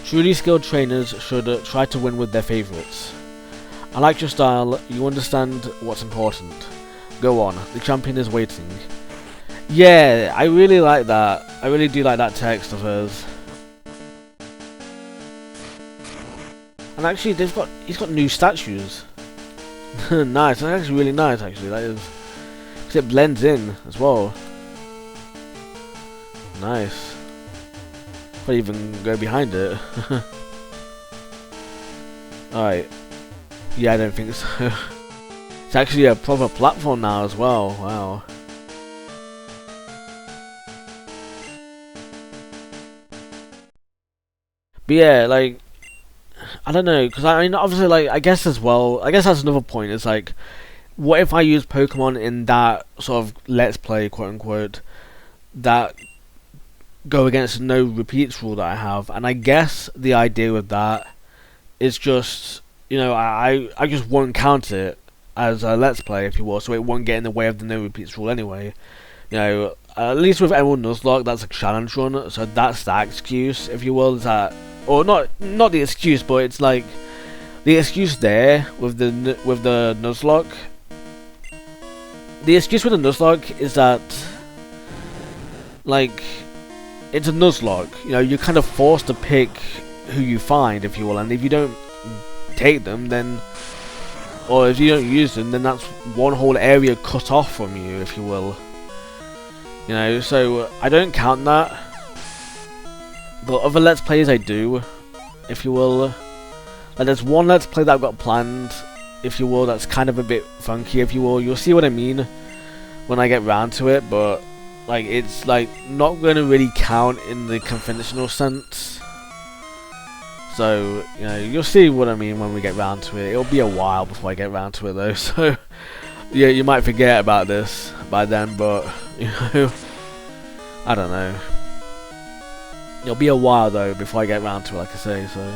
Truly skilled trainers should try to win with their favourites. I like your style, you understand what's important. Go on, the champion is waiting." Yeah, I really like that. I really do like that text of hers. And actually, he's got new statues. Nice, that's actually really nice. Actually, that is, because it blends in as well. Nice. Probably even go behind it. Alright. Yeah, I don't think so. It's actually a proper platform now as well. Wow. But yeah, like, I don't know, because I mean, obviously, like, I guess as well, I guess that's another point, is like, what if I use Pokemon in that sort of let's play, quote unquote, that go against the no repeats rule that I have? And I guess the idea with that is just, you know, I just won't count it as a let's play, if you will, so it won't get in the way of the no repeats rule anyway. You know, at least with Emerald Nuzlocke, that's a challenge run, so that's that excuse, if you will, is that, or not the excuse, but it's like the excuse there with the Nuzlocke. The excuse with the Nuzlocke is that, like, it's a Nuzlocke. You know, you're kind of forced to pick who you find, if you will, and if you don't take them, then, or if you don't use them, then that's one whole area cut off from you, if you will. You know, so I don't count that. But other Let's Plays I do, if you will. Like, there's one Let's Play that I've got planned, if you will, that's kind of a bit funky, if you will. You'll see what I mean when I get round to it, but like, it's like not going to really count in the conventional sense. So, you know, you'll see what I mean when we get round to it. It'll be a while before I get round to it though, so yeah, you might forget about this by then, but, you know, I don't know. It'll be a while though before I get round to it, like I say, so.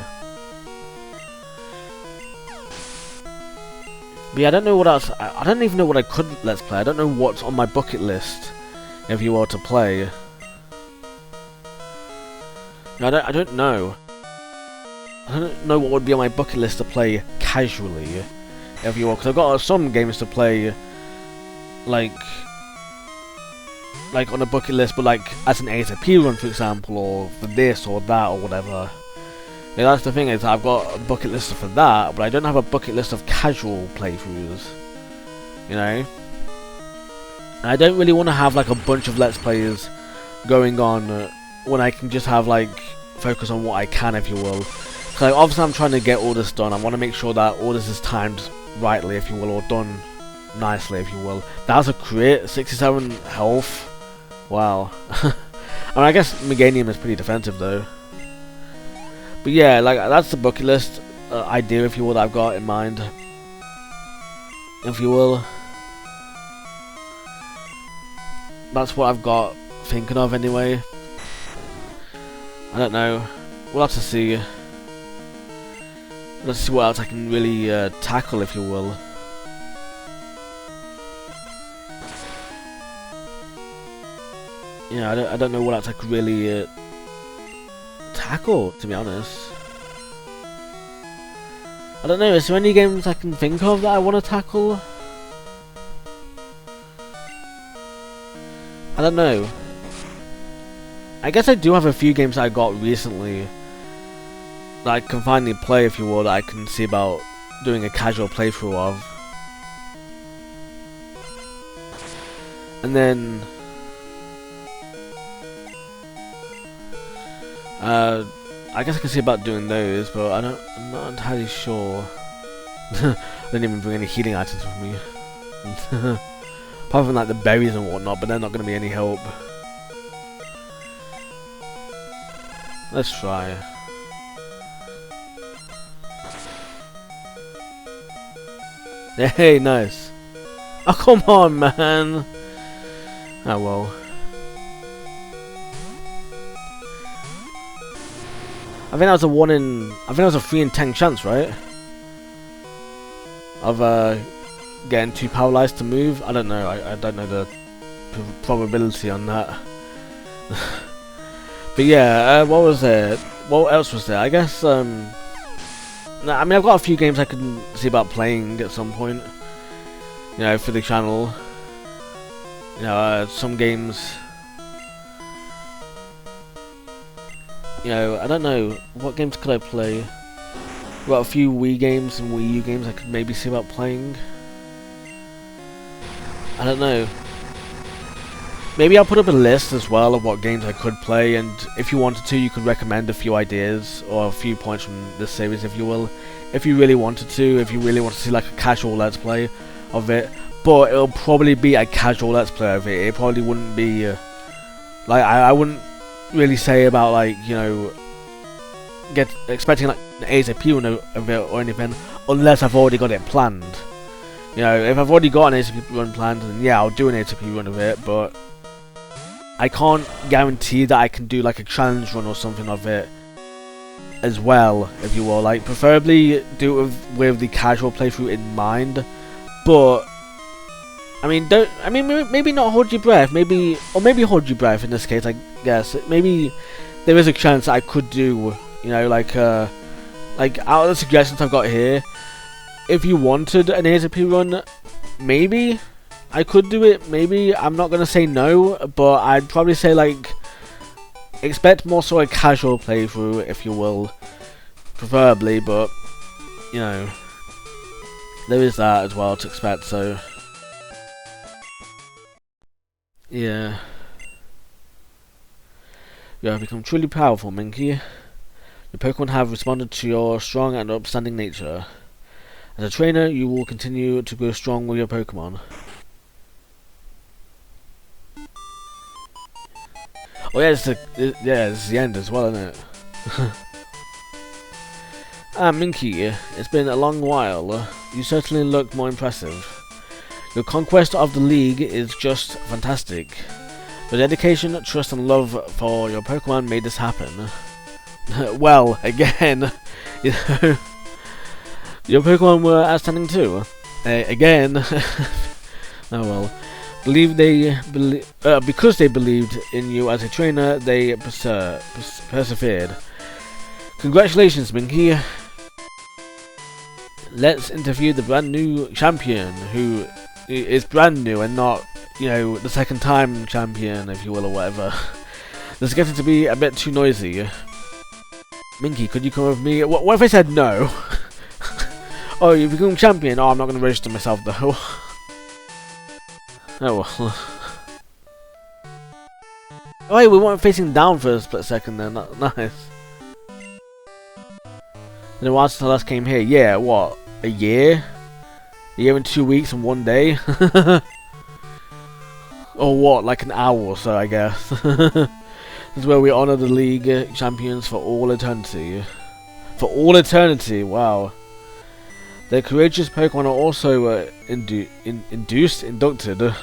But yeah, I don't know what else, I don't even know what I could let's play. I don't know what's on my bucket list, if you were to play. I don't know. I don't know what would be on my bucket list to play casually, if you will, because I've got some games to play, like on a bucket list, but like as an AEFE run, for example, or for this or that or whatever. Yeah, that's the thing, is I've got a bucket list for that, but I don't have a bucket list of casual playthroughs, you know. And I don't really want to have like a bunch of let's plays going on when I can just have like focus on what I can, if you will. So like, obviously I'm trying to get all this done. I want to make sure that all this is timed rightly, if you will, or done nicely, if you will. That's a crit, 67 health. Wow. I mean, I guess Meganium is pretty defensive though. But yeah, like that's the bucket list idea, if you will, that I've got in mind. If you will. That's what I've got thinking of anyway. I don't know. We'll have to see. Let's see what else I can really tackle, if you will. Yeah, I don't know what else I could really tackle, to be honest. I don't know, is there any games I can think of that I want to tackle? I don't know. I guess I do have a few games that I got recently that I can finally play, if you will, that I can see about doing a casual playthrough of. And then I guess I can see about doing those, but I'm not entirely sure. I didn't even bring any healing items with me. Apart from like the berries and whatnot, but they're not going to be any help. Let's try. Hey, nice. Oh, come on, man. Oh, well. I think that was a 1 in... I think that was a 3 in 10 chance, right? Of, getting 2 paralyzed to move. I don't know. I don't know the probability on that. But yeah, what was there? What else was there? I guess, I mean, I've got a few games I can see about playing at some point. You know, for the channel. You know, some games... You know, I don't know, what games could I play? I've got a few Wii games and Wii U games I could maybe see about playing. I don't know. Maybe I'll put up a list as well of what games I could play, and if you wanted to, you could recommend a few ideas or a few points from this series, if you will. If you really wanted to, if you really want to see like a casual let's play of it. But it'll probably be a casual let's play of it. It probably wouldn't be... like, I wouldn't really say about, like, you know, expecting like an AEFE run of it or anything, unless I've already got it planned. You know, if I've already got an AEFE run planned, then yeah, I'll do an AEFE run of it, but I can't guarantee that I can do like a challenge run or something of it as well, if you will. Like, preferably do it with the casual playthrough in mind, but I mean, maybe not hold your breath, maybe hold your breath in this case, I guess. Maybe there is a chance that I could do, you know, like out of the suggestions I've got here, if you wanted an AEFE run, maybe I could do it, maybe. I'm not going to say no, but I'd probably say, like, expect more sort of casual playthrough, if you will, preferably, but, you know, there is that as well to expect, so... Yeah. You have become truly powerful, Minky. Your Pokemon have responded to your strong and upstanding nature. As a trainer, you will continue to grow strong with your Pokemon. Oh yeah, it's the end as well, isn't it? Minky, it's been a long while. You certainly look more impressive. Your conquest of the League is just fantastic. Your dedication, trust and love for your Pokemon made this happen. Well, again, you know, your Pokemon were outstanding too. Again, oh well. Because they believed in you as a trainer, they persevered. Congratulations, Minky. Let's interview the brand new champion, who is brand new and not, you know, the second time champion, if you will, or whatever. This is getting to be a bit too noisy. Minky, could you come with me? What if I said no? Oh, you become champion? Oh, I'm not going to register myself though. Oh well. Oh, hey, we weren't facing down for a split second then. Nice. And then whilst the last came here, yeah, what? A year? A year and 2 weeks and 1 day. Or what, like an hour or so, I guess. This is where we honor the league champions for all eternity. For all eternity, wow. The courageous Pokemon are also inducted.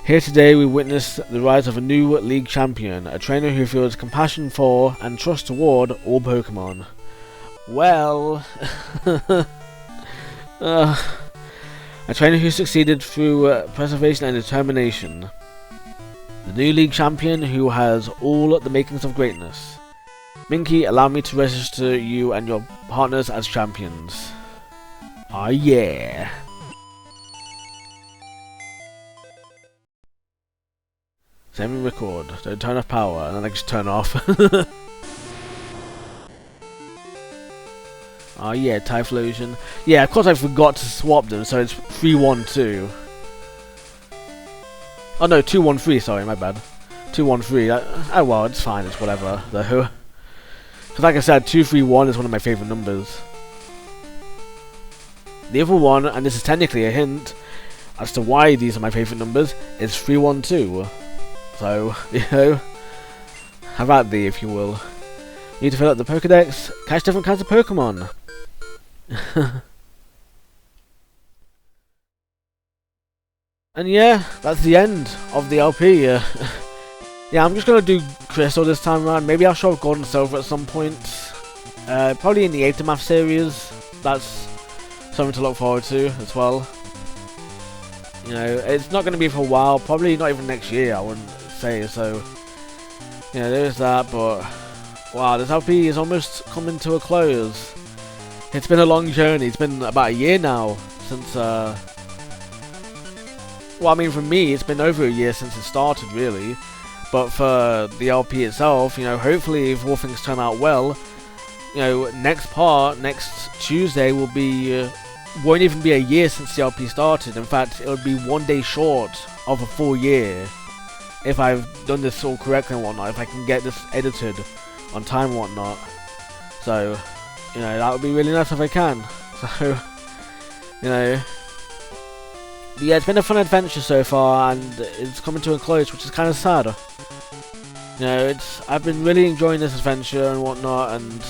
Here today we witness the rise of a new league champion, a trainer who feels compassion for and trust toward all Pokemon. Well... a trainer who succeeded through preservation and determination. The new league champion who has all the makings of greatness. Minky, allow me to register you and your partners as champions. Ah yeah. Semi record. Don't turn off power and then I just turn off. Oh yeah, Typhlosion. Yeah, of course I forgot to swap them, so it's 3-1-2. Oh no, 2-1-3, sorry, my bad. 2-1-3, oh well, it's fine, it's whatever, though. Because like I said, 2-3-1 is one of my favourite numbers. The other one, and this is technically a hint as to why these are my favourite numbers, is 3-1-2. So, you know, have at thee, if you will. Need to fill up the Pokédex, catch different kinds of Pokemon. And yeah, that's the end of the LP. Yeah, I'm just gonna do Crystal this time around. Maybe I'll show Gold and Silver at some point. Probably in the Aftermath series. That's something to look forward to as well. You know, it's not gonna be for a while. Probably not even next year, I wouldn't say. So, you know, there's that. But wow, this LP is almost coming to a close. It's been a long journey. It's been about a year now since, well, I mean, for me, it's been over a year since it started, really. But for the LP itself, you know, hopefully, if all things turn out well, you know, next Tuesday will be, won't even be a year since the LP started. In fact, it'll be 1 day short of a full year. If I've done this all correctly and whatnot, if I can get this edited on time and whatnot. So, you know, that would be really nice if I can. So, you know, but yeah, it's been a fun adventure so far, and it's coming to a close, which is kind of sad. You know, I've been really enjoying this adventure and whatnot, and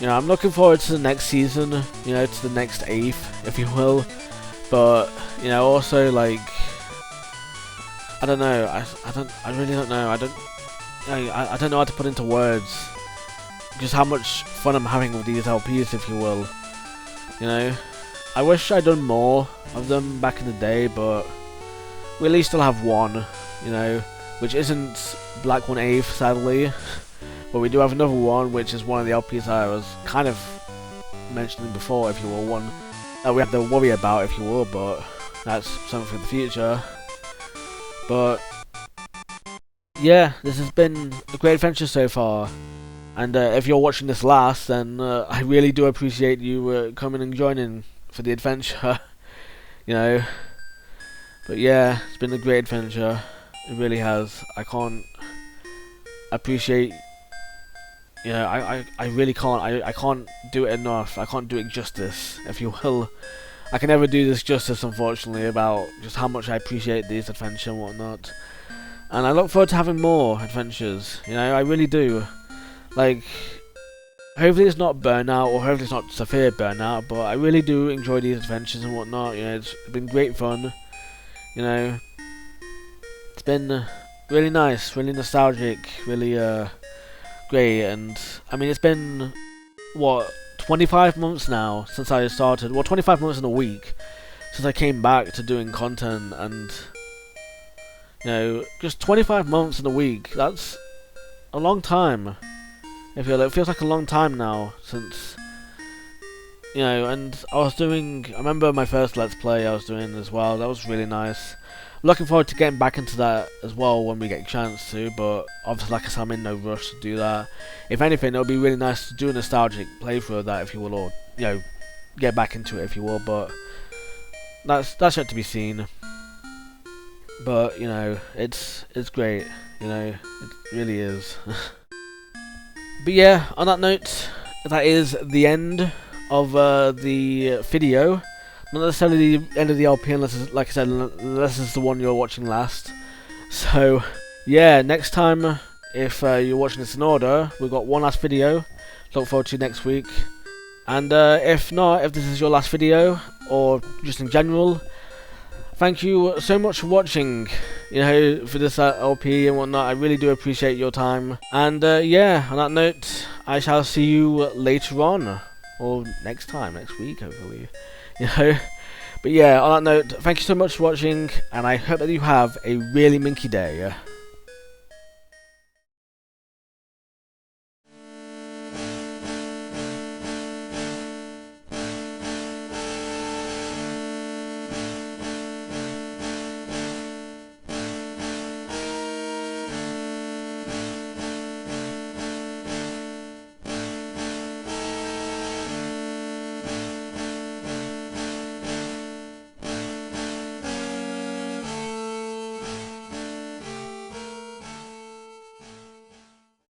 you know, I'm looking forward to the next season. You know, to the next AEFE, if you will. But you know, also like, I don't know. I really don't know. I don't know how to put into words just how much fun I'm having with these LPs, if you will. You know, I wish I'd done more of them back in the day, but we at least still have one, you know, which isn't Black 1 AEFE, sadly. But we do have another one, which is one of the LPs I was kind of mentioning before, if you will. One that we have to worry about, if you will, but that's something for the future. But yeah, this has been a great adventure so far. And if you're watching this last, then I really do appreciate you coming and joining for the adventure. You know. But yeah, it's been a great adventure. It really has. I can't appreciate. You know, I really can't. I can't do it enough. I can't do it justice, if you will. I can never do this justice, unfortunately, about just how much I appreciate this adventure and whatnot. And I look forward to having more adventures. You know, I really do. Like, hopefully it's not burnout, or hopefully it's not severe burnout, but I really do enjoy these adventures and whatnot. You know, it's been great fun. You know, it's been really nice, really nostalgic, really great. And I mean, it's been what, 25 months now since I started. Well, 25 months in a week since I came back to doing content, and you know, just 25 months in a week. That's a long time. It feels like a long time now since, you know. And I remember my first Let's Play I was doing as well. That was really nice. Looking forward to getting back into that as well when we get a chance to, but obviously, like I said, I'm in no rush to do that. If anything, it would be really nice to do a nostalgic playthrough of that, if you will, or, you know, get back into it, if you will, but that's yet to be seen. But, you know, it's great, you know, it really is. But yeah, on that note, that is the end of the video. Not necessarily the end of the LP unless, like I said, unless it's the one you're watching last. So, yeah, next time, if you're watching this in order, we've got one last video. Look forward to next week. And if not, if this is your last video, or just in general, thank you so much for watching, you know, for this LP and whatnot. I really do appreciate your time. And yeah, on that note, I shall see you later on, or next week, hopefully, you know. But yeah, on that note, thank you so much for watching, and I hope that you have a really minky day.